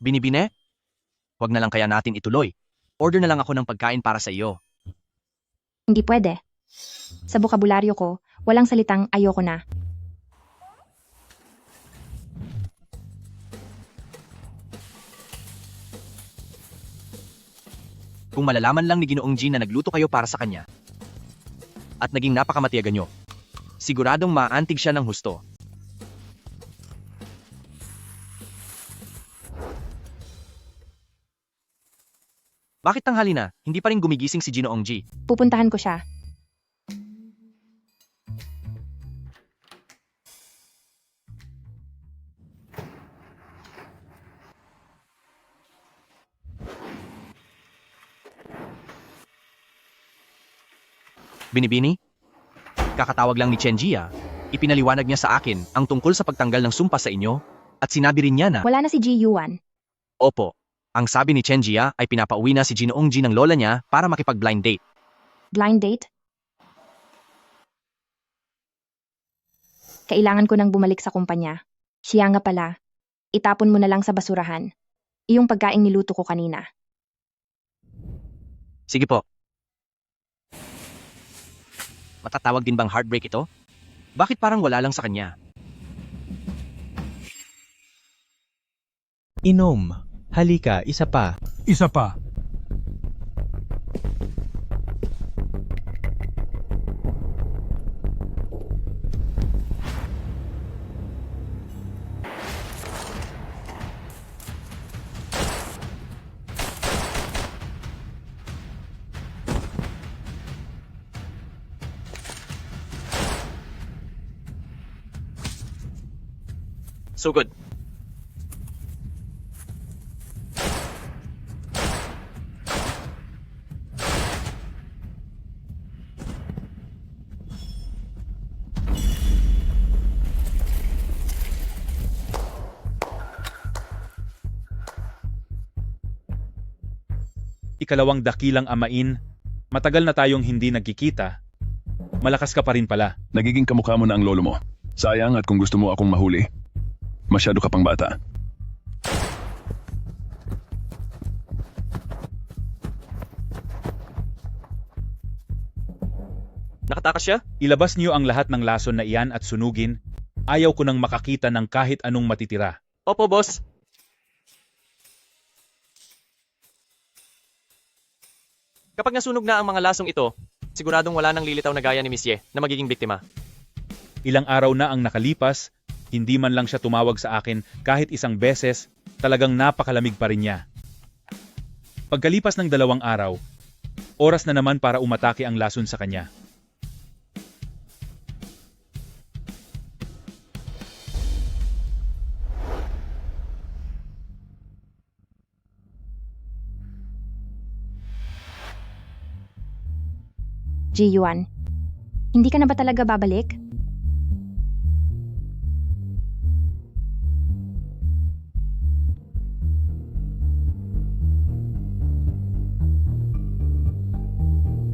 Binibine? Huwag na lang kaya natin ituloy. Order na lang ako ng pagkain para sa iyo. Hindi pwede. Sa bokabularyo ko, walang salitang ayoko na. Kung malalaman lang ni Ginoong G na nagluto kayo para sa kanya, at naging napakamatiyagan nyo, siguradong maantig siya ng husto. Bakit tanghali na? Hindi pa rin gumigising si Ginoong G. Pupuntahan ko siya. Binibini? Kakatawag lang ni Chen Jia. Ipinaliwanag niya sa akin ang tungkol sa pagtanggal ng sumpa sa inyo at sinabi rin niya na, Wala na si Ji Yuan. Opo, ang sabi ni Chen Jia ay pinapauwi na si Ginoong G ng lola niya para makipag-blind date. Blind date? Kailangan ko nang bumalik sa kumpanya. Siya nga pala. Itapon mo na lang sa basurahan. Iyong pagkaing niluto ko kanina. Sige po. Matatawag din bang heartbreak ito? Bakit parang wala lang sa kanya? Inom. Halika, isa pa. Isa pa. So good. Ikalawang dakilang amain, matagal na tayong hindi nagkikita. Malakas ka pa rin pala. Nagiging kamukha mo na ang lolo mo. Sayang at kung gusto mo akong mahuli, masyado ka pang bata. Nakatakas siya? Ilabas niyo ang lahat ng lason na iyan at sunugin. Ayaw ko nang makakita ng kahit anong matitira. Opo, boss. Kapag nasunog na ang mga lasong ito, siguradong wala nang lilitaw na gaya ni Miss Ye na magiging biktima. Ilang araw na ang nakalipas, Hindi man lang siya tumawag sa akin kahit isang beses, talagang napakalamig pa rin niya. Pagkalipas ng 2 araw, oras na naman para umatake ang lason sa kanya. Ji-Yuan, hindi ka na ba talaga babalik?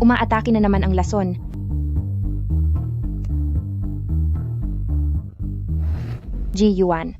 Umaatake na naman ang lason. Ji-Yuan.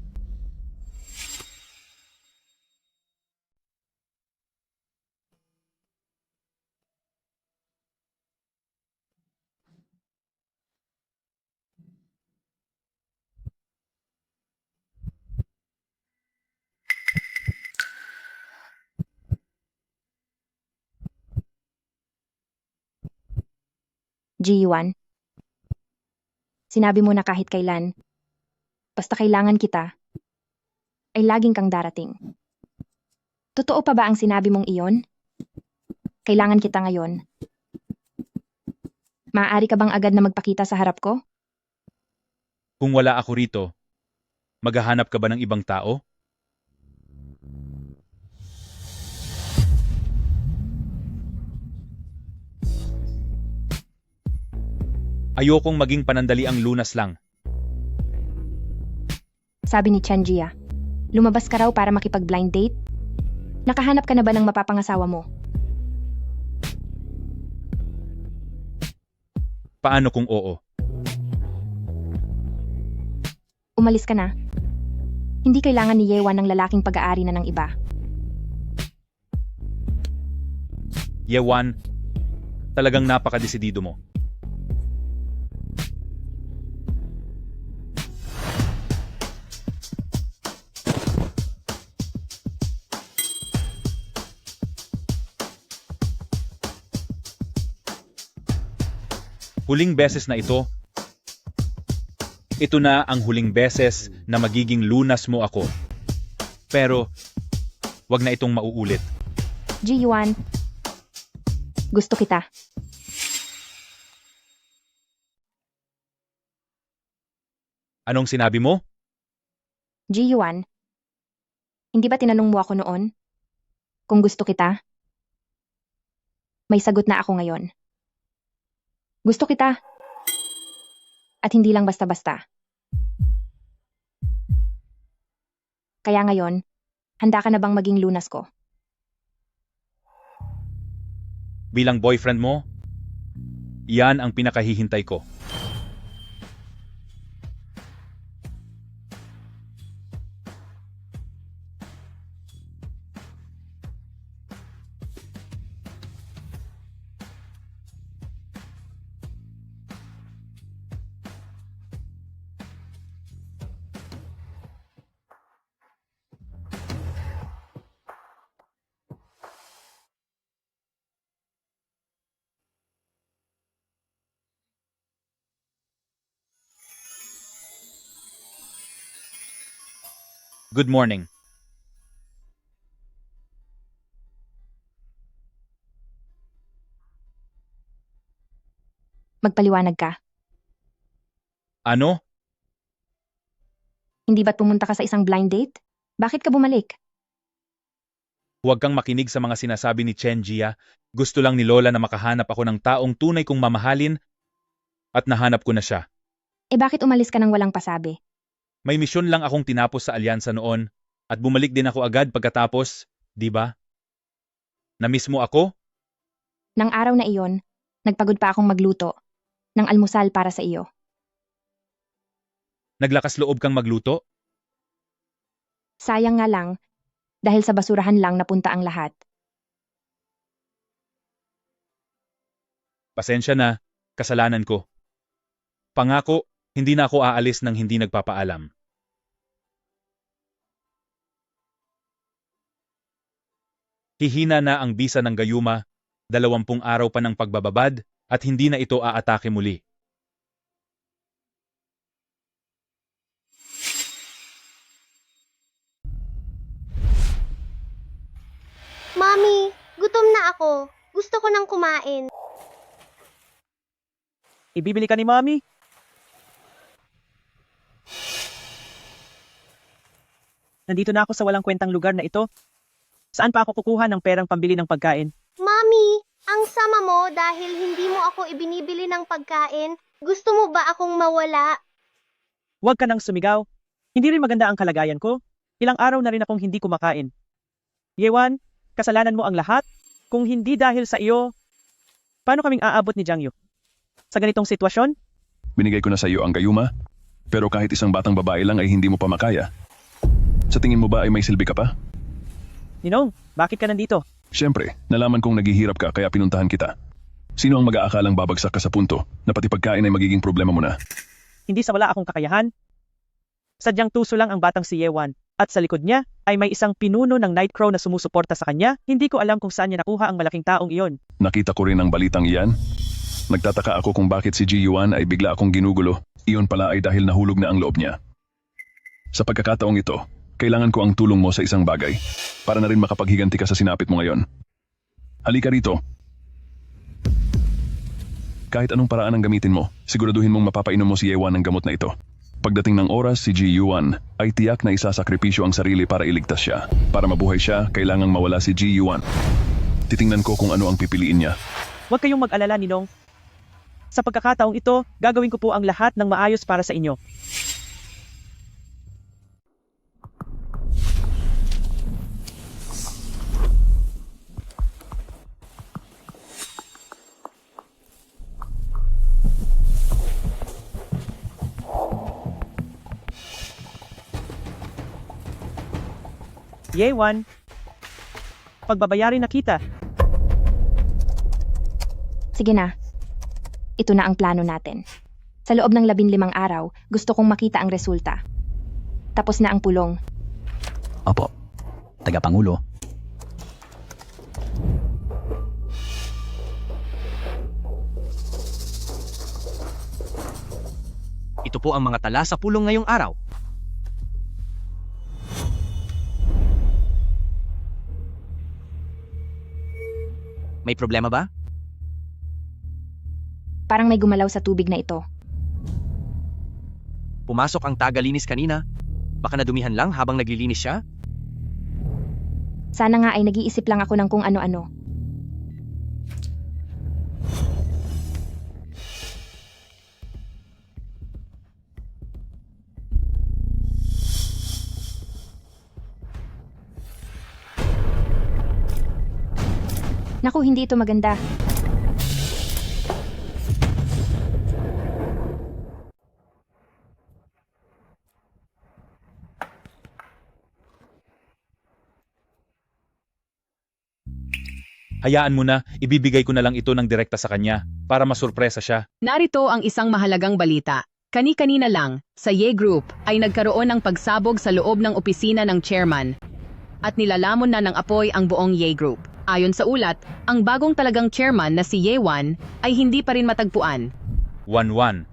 Ji-Yuan. Sinabi mo na kahit kailan, basta kailangan kita, ay laging kang darating. Totoo pa ba ang sinabi mong iyon? Kailangan kita ngayon. Maaari ka bang agad na magpakita sa harap ko? Kung wala ako rito, maghahanap ka ba ng ibang tao? Ayokong maging panandali ang lunas lang. Sabi ni Chanjia, lumabas ka raw para makipag-blind date? Nakahanap ka na ba ng mapapangasawa mo? Paano kung oo? Umalis ka na. Hindi kailangan ni Yewan ng lalaking pag-aari na ng iba. Yewan, talagang napakadesidido mo. Huling beses na ito. Ito na ang huling beses na magiging lunas mo ako. Pero, wag na itong mauulit. Ji-Yuan, gusto kita. Anong sinabi mo? Ji-Yuan, hindi ba tinanong mo ako noon? Kung gusto kita? May sagot na ako ngayon. Gusto kita. At hindi lang basta-basta. Kaya ngayon, handa ka na bang maging lunas ko? Bilang boyfriend mo, iyan ang pinakahihintay ko. Good morning. Magpaliwanag ka. Ano? Hindi ba't pumunta ka sa isang blind date? Bakit ka bumalik? Huwag kang makinig sa mga sinasabi ni Chen Jia. Gusto lang ni Lola na makahanap ako ng taong tunay kong mamahalin at nahanap ko na siya. Eh bakit umalis ka nang walang pasabi? May misyon lang akong tinapos sa alyansa noon at bumalik din ako agad pagkatapos, di ba? Namiss mo ako? Nang araw na iyon, nagpagod pa akong magluto ng almusal para sa iyo. Naglakas loob kang magluto? Sayang nga lang, dahil sa basurahan lang napunta ang lahat. Pasensya na, kasalanan ko. Pangako, hindi na ako aalis nang hindi nagpapaalam. Hihina na ang bisa ng gayuma, 20 araw pa ng pagbababad at hindi na ito aatake muli. Mami, gutom na ako. Gusto ko nang kumain. Ibibili ka ni Mommy? Nandito na ako sa walang kwentang lugar na ito. Saan pa ako kukuha ng perang pambili ng pagkain? Mami, ang sama mo dahil hindi mo ako ibinibili ng pagkain. Gusto mo ba akong mawala? Huwag ka nang sumigaw. Hindi rin maganda ang kalagayan ko. Ilang araw na rin akong hindi kumakain. Yewan, kasalanan mo ang lahat. Kung hindi dahil sa iyo, paano kaming aabot ni Jiangyu? Sa ganitong sitwasyon? Binigay ko na sa iyo ang gayuma, pero kahit isang batang babae lang ay hindi mo pa makaya. Sa tingin mo ba ay may silbi ka pa? Ninong, bakit ka nandito? Siyempre, nalaman kong naghihirap ka kaya pinuntahan kita. Sino ang mag-aakalang babagsak ka sa punto na pati pagkain ay magiging problema mo na? Hindi sa wala akong kakayahan. Sadyang tuso lang ang batang si Yewan. At sa likod niya ay may isang pinuno ng Nightcrow na sumusuporta sa kanya. Hindi ko alam kung saan niya nakuha ang malaking taong iyon. Nakita ko rin ang balitang iyan. Nagtataka ako kung bakit si Ji Yuan ay bigla akong ginugulo. Iyon pala ay dahil nahulog na ang loob niya. Sa pagkakataong ito, kailangan ko ang tulong mo sa isang bagay para na rin makapaghiganti ka sa sinapit mo ngayon. Halika rito. Kahit anong paraan ang gamitin mo, siguraduhin mong mapapainom mo si Yewan ng gamot na ito. Pagdating ng oras, si Ji Yuan ay tiyak na isasakripisyo ang sarili para iligtas siya. Para mabuhay siya, kailangang mawala si Ji Yuan. Titingnan ko kung ano ang pipiliin niya. Huwag kayong mag-alala, Ninong. Sa pagkakataong ito, gagawin ko po ang lahat ng maayos para sa inyo. Yewan, pagbabayarin na kita. Sige na. Ito na ang plano natin. Sa loob ng 15 araw, gusto kong makita ang resulta. Tapos na ang pulong. Opo, Tagapangulo. Ito po ang mga tala sa pulong ngayong araw. May problema ba? Parang may gumalaw sa tubig na ito. Pumasok ang tagalinis kanina. Baka nadumihan lang habang naglilinis siya? Sana nga ay nag-iisip lang ako ng kung ano-ano. Naku, hindi ito maganda. Hayaan mo na, ibibigay ko na lang ito ng direkta sa kanya para masurpresa siya. Narito ang isang mahalagang balita. Kani-kanina lang, sa Ye Group ay nagkaroon ng pagsabog sa loob ng opisina ng chairman at nilalamon na ng apoy ang buong Ye Group. Ayon sa ulat, ang bagong talagang chairman na si Yewan ay hindi pa rin matagpuan. 1-1.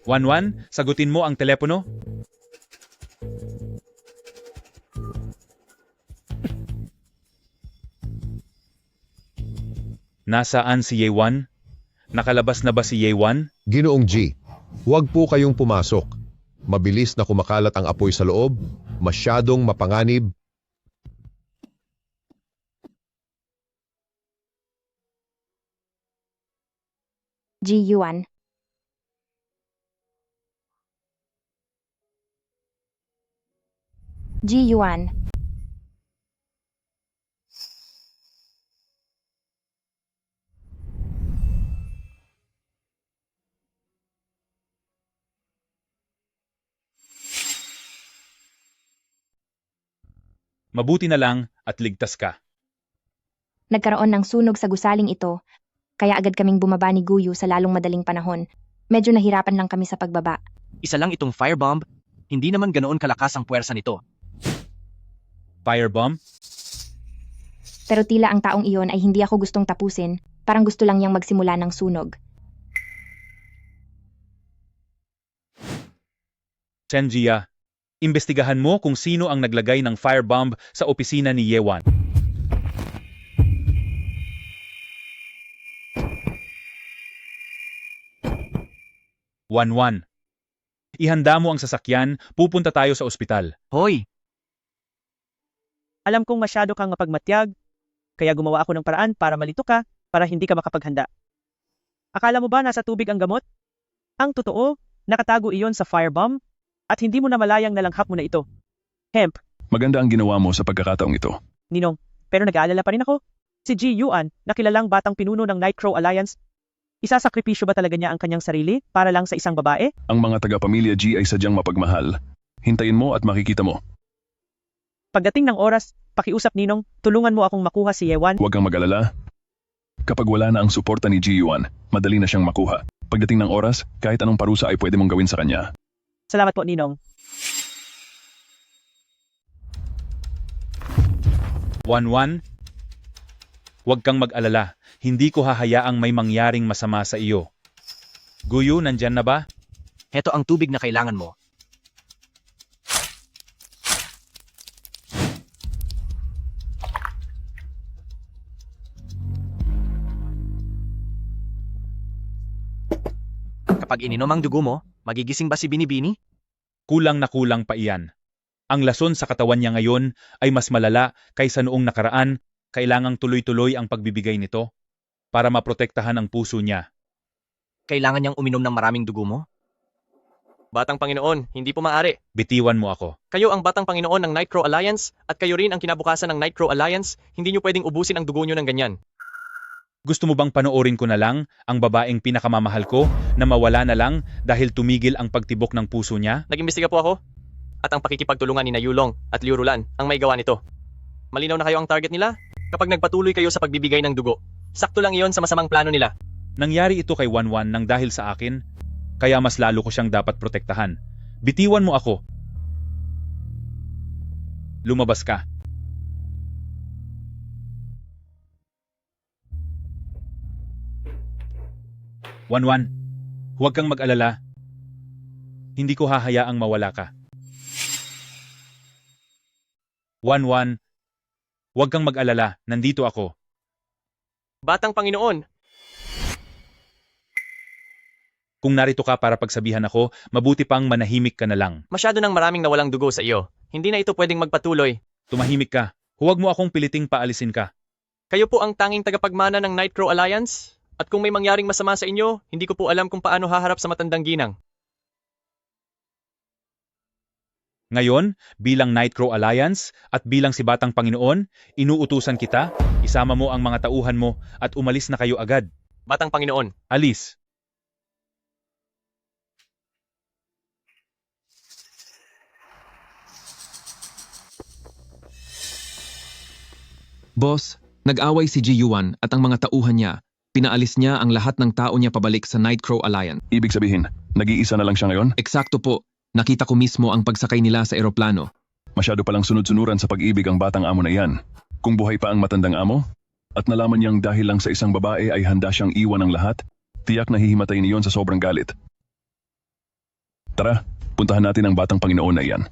Wan, sagutin mo ang telepono. Nasaan si Yewan? Nakalabas na ba si Yewan? Ginoong G, huwag po kayong pumasok. Mabilis na kumakalat ang apoy sa loob, masyadong mapanganib. Ji Yuan. Ji Yuan. Mabuti na lang at ligtas ka. Nagkaroon ng sunog sa gusaling ito, kaya agad kaming bumaba ni Guyu sa lalong madaling panahon. Medyo nahirapan lang kami sa pagbaba. Isa lang itong firebomb, hindi naman ganoon kalakas ang puwersa nito. Firebomb? Pero tila ang taong iyon ay hindi ako gustong tapusin, parang gusto lang niyang magsimula ng sunog. Chen Jia, imbestigahan mo kung sino ang naglagay ng firebomb sa opisina ni Yewan. Wan. Ihanda mo ang sasakyan, pupunta tayo sa ospital. Hoy! Alam kong masyado kang mapagmatyag, kaya gumawa ako ng paraan para malito ka, para hindi ka makapaghanda. Akala mo ba nasa tubig ang gamot? Ang totoo, nakatago iyon sa firebomb, at hindi mo na malayang nalanghap mo na ito. Hemp, Maganda ang ginawa mo sa pagkakataong ito. Ninong, pero nag-aalala pa rin ako. Si Ji Yuan, na kilalang batang pinuno ng Nightcrow Alliance, isasakripisyo ba talaga niya ang kanyang sarili para lang sa isang babae? Ang mga taga-pamilya G ay sadyang mapagmahal. Hintayin mo at makikita mo. Pagdating ng oras, pakiusap Ninong, tulungan mo akong makuha si Yewan. Huwag kang mag-alala. Kapag wala na ang suporta ni Ji Yuan, madali na siyang makuha. Pagdating ng oras, kahit anong parusa ay pwede mong gawin sa kanya. Salamat po Ninong. Wan, huwag kang mag-alala. Hindi ko hahayaang may mangyaring masama sa iyo. Guyo, nandyan na ba? Heto ang tubig na kailangan mo. Kapag ininom ang dugo mo, magigising ba si Binibini? Kulang na kulang pa iyan. Ang lason sa katawan niya ngayon ay mas malala kaysa noong nakaraan. Kailangang tuloy-tuloy ang pagbibigay nito para maprotektahan ang puso niya. Kailangan niyang uminom ng maraming dugo mo? Batang Panginoon, hindi po maaari. Bitiwan mo ako. Kayo ang Batang Panginoon ng Nightcrow Alliance at kayo rin ang kinabukasan ng Nightcrow Alliance. Hindi niyo pwedeng ubusin ang dugo niyo ng ganyan. Gusto mo bang panoorin ko na lang ang babaeng pinakamamahal ko na mawala na lang dahil tumigil ang pagtibok ng puso niya? Nag-imbestiga po ako. At ang pakikipagtulungan ni na Yulong at Liu Rulan ang may gawa nito. Malinaw na kayo ang target nila? Kapag nagpatuloy kayo sa pagbibigay ng dugo, sakto lang iyon sa masamang plano nila. Nangyari ito kay Wan nang dahil sa akin, kaya mas lalo ko siyang dapat protektahan. Bitiwan mo ako. Lumabas ka. Wan, huwag kang mag-alala. Hindi ko hahayaang mawala ka. Wan, huwag kang mag-alala. Nandito ako. Batang Panginoon, Kung narito ka para pagsabihan ako, mabuti pang manahimik ka na lang. masyado nang maraming nawalang dugo sa iyo. Hindi na ito pwedeng magpatuloy. Tumahimik ka. Huwag mo akong piliting paalisin ka. Kayo po ang tanging tagapagmana ng Nightcrow Alliance. At kung may mangyaring masama sa inyo, hindi ko po alam kung paano haharap sa matandang ginang. Ngayon, bilang Nightcrow Alliance at bilang si Batang Panginoon, inuutusan kita, isama mo ang mga tauhan mo at umalis na kayo agad. Batang Panginoon, Alis. Boss, nag-away si Ji Yuan at ang mga tauhan niya. Pinaalis niya ang lahat ng tao niya pabalik sa Nightcrow Alliance. Ibig sabihin, nag-iisa na lang siya ngayon? Eksakto po. Nakita ko mismo ang pagsakay nila sa eroplano. Masyado palang sunod-sunuran sa pag-ibig ang batang amo na yan. Kung buhay pa ang matandang amo, at nalaman niyang dahil lang sa isang babae ay handa siyang iwan ng lahat, tiyak na hihimatayin niyon sa sobrang galit. Tara, puntahan natin ang Batang Panginoon na iyan.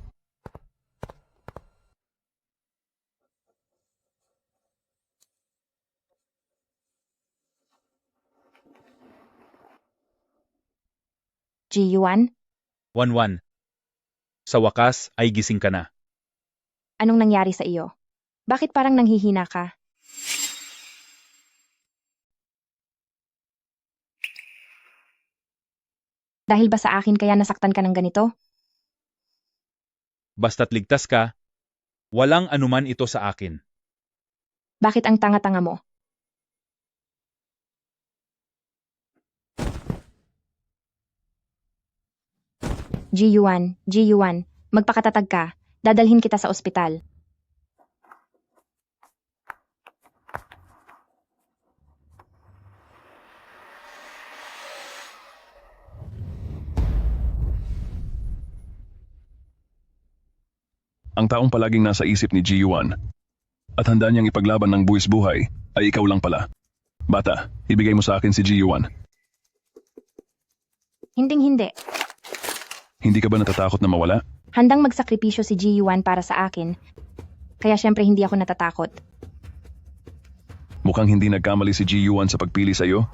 Ji Yuan, Wan, sa wakas ay gising ka na. anong nangyari sa iyo? Bakit parang nanghihina ka? Dahil ba sa akin kaya nasaktan ka ng ganito? Basta't ligtas ka, walang anuman ito sa akin. Bakit ang tanga-tanga mo? Ji Yuan, magpakatatag ka. Dadalhin kita sa ospital. Ang taong palaging nasa isip ni Ji Yuan at handa niyang ipaglaban ng buwis buhay ay ikaw lang pala. Bata, ibigay mo sa akin si Ji Yuan. Hinding-hindi. Hindi ka ba natatakot na mawala? Handang magsakripisyo si Ji-Yuan para sa akin. Kaya syempre hindi ako natatakot. Mukhang hindi nagkamali si Ji-Yuan sa pagpili sa iyo.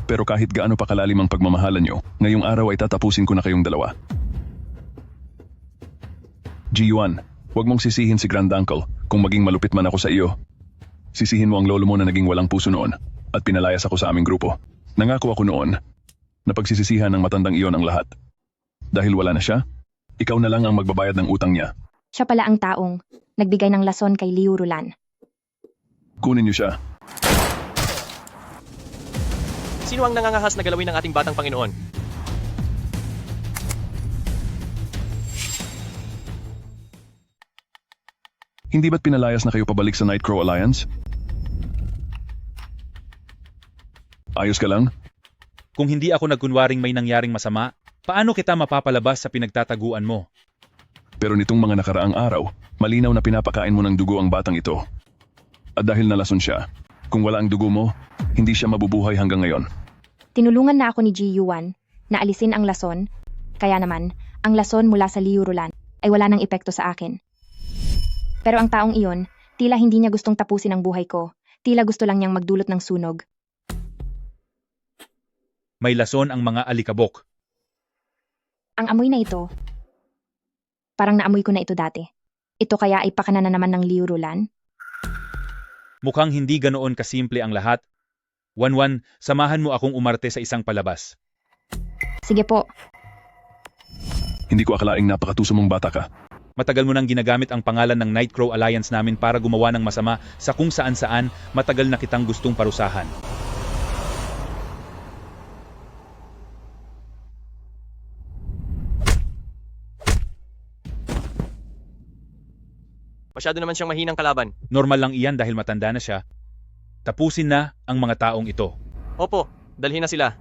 Pero kahit gaano pa kalalim ang pagmamahalan nyo, ngayong araw ay tatapusin ko na kayong dalawa. Ji-Yuan, huwag mong sisihin si Grand Uncle kung maging malupit man ako sa iyo. Sisihin mo ang lolo mo na naging walang puso noon at pinalayas ako sa aming grupo. Nangako ako noon na pagsisisihan ng matandang iyon ang lahat. Dahil wala na siya, ikaw na lang ang magbabayad ng utang niya. Siya pala ang taong nagbigay ng lason kay Liu Rulan. Kunin niyo siya. Sino ang nangangahas na galawin ng ating batang Panginoon? Hindi ba't pinalayas na kayo pabalik sa Nightcrow Alliance? Ayos ka lang? Kung hindi ako nagkunwaring may nangyaring masama, paano kita mapapalabas sa pinagtataguan mo? Pero nitong mga nakaraang araw, malinaw na pinapakain mo ng dugo ang batang ito. At dahil nalason siya, kung wala ang dugo mo, hindi siya mabubuhay hanggang ngayon. Tinulungan na ako ni Ji-Yuan na alisin ang lason, kaya naman, ang lason mula sa Liu Rulan ay wala nang epekto sa akin. Pero ang taong iyon, tila hindi niya gustong tapusin ang buhay ko, tila gusto lang niyang magdulot ng sunog. May lason ang mga alikabok. Ang amoy na ito, parang naamoy ko na ito dati. Ito kaya ay pakana na naman ng Liu Rulan? Mukhang hindi ganoon kasimple ang lahat. Wanwan, samahan mo akong umarte sa isang palabas. Sige po. Hindi ko akalaing napakatuso mong bata ka. Matagal mo nang ginagamit ang pangalan ng Nightcrow Alliance namin para gumawa ng masama sa kung saan-saan, matagal na kitang gustong parusahan. Masyado naman siyang mahinang kalaban. Normal lang iyan dahil matanda na siya. Tapusin na ang mga taong ito. Opo, dalhin na sila.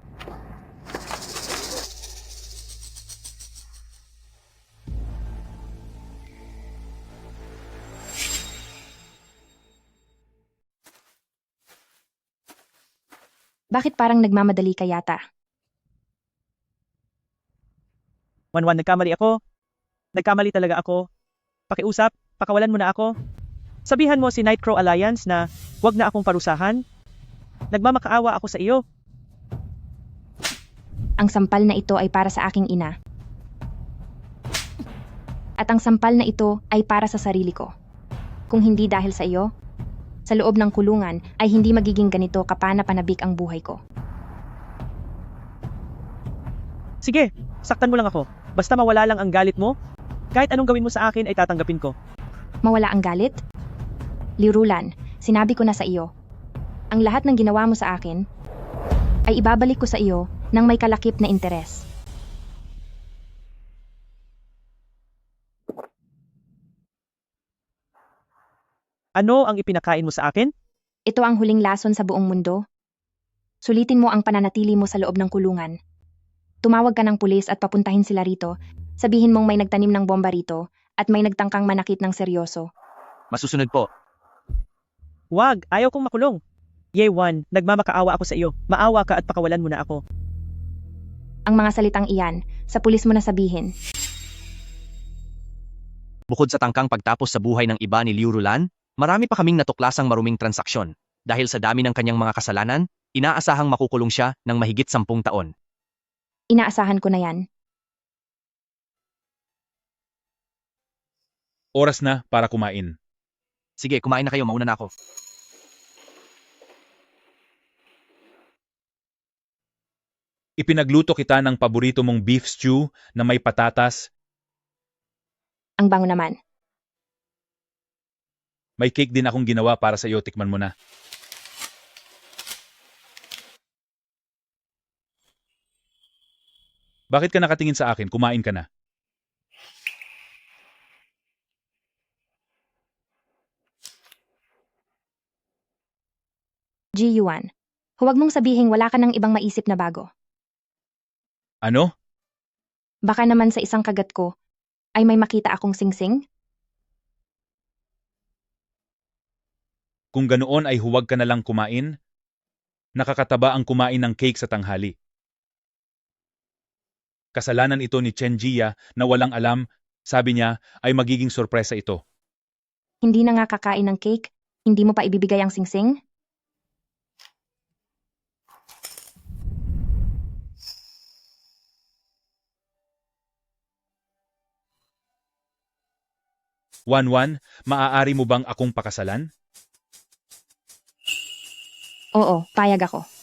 Bakit parang nagmamadali ka yata? Wanwan, nagkamali ako. Nagkamali talaga ako. Pakiusap, pakawalan mo na ako. Sabihan mo si Nightcrow Alliance na wag na akong parusahan. Nagmamakaawa ako sa iyo. Ang sampal na ito ay para sa aking ina. At ang sampal na ito ay para sa sarili ko. Kung hindi dahil sa iyo, sa loob ng kulungan ay hindi magiging ganito kapana-panabik ang buhay ko. Sige, saktan mo lang ako. Basta mawala lang ang galit mo. Kahit anong gawin mo sa akin ay tatanggapin ko. Mawala ang galit? Liu Rulan, sinabi ko na sa iyo. Ang lahat ng ginawa mo sa akin ay ibabalik ko sa iyo ng may kalakip na interes. Ano ang ipinakain mo sa akin? Ito ang huling lason sa buong mundo. Sulitin mo ang pananatili mo sa loob ng kulungan. Tumawag ka ng pulis at papuntahin sila rito. Sabihin mong may nagtanim ng bomba rito at may nagtangkang manakit ng seryoso. Masusunod po. Wag, ayaw kong makulong. Yewan, nagmamakaawa ako sa iyo. Maawa ka at pakawalan mo na ako. Ang mga salitang iyan, sa pulis mo na sabihin. Bukod sa tangkang pagtapos sa buhay ng iba ni Liu Rulan, marami pa kaming natuklasang maruming transaksyon. Dahil sa dami ng kanyang mga kasalanan, inaasahang makukulong siya ng mahigit 10 taon. Inaasahan ko na yan. Oras na para kumain. Sige, kumain na kayo, mauna na ako. Ipinagluto kita ng paborito mong beef stew na may patatas. Ang bango naman. May cake din akong ginawa para sa iyo, tikman mo na. Bakit ka nakatingin sa akin? Kumain ka na. Ji-Yuan, huwag mong sabihing wala ka ng ibang maisip na bago. Ano? Baka naman sa isang kagat ko ay may makita akong singsing? Kung ganoon ay huwag ka na lang kumain. Nakakataba ang kumain ng cake sa tanghali. Kasalanan ito ni Chen Jia na walang alam, sabi niya ay magiging sorpresa ito. Hindi na nga kakain ng cake? Hindi mo pa ibibigay ang singsing? Wanwan, maaari mo bang akong pakasalan? Oo, payag ako.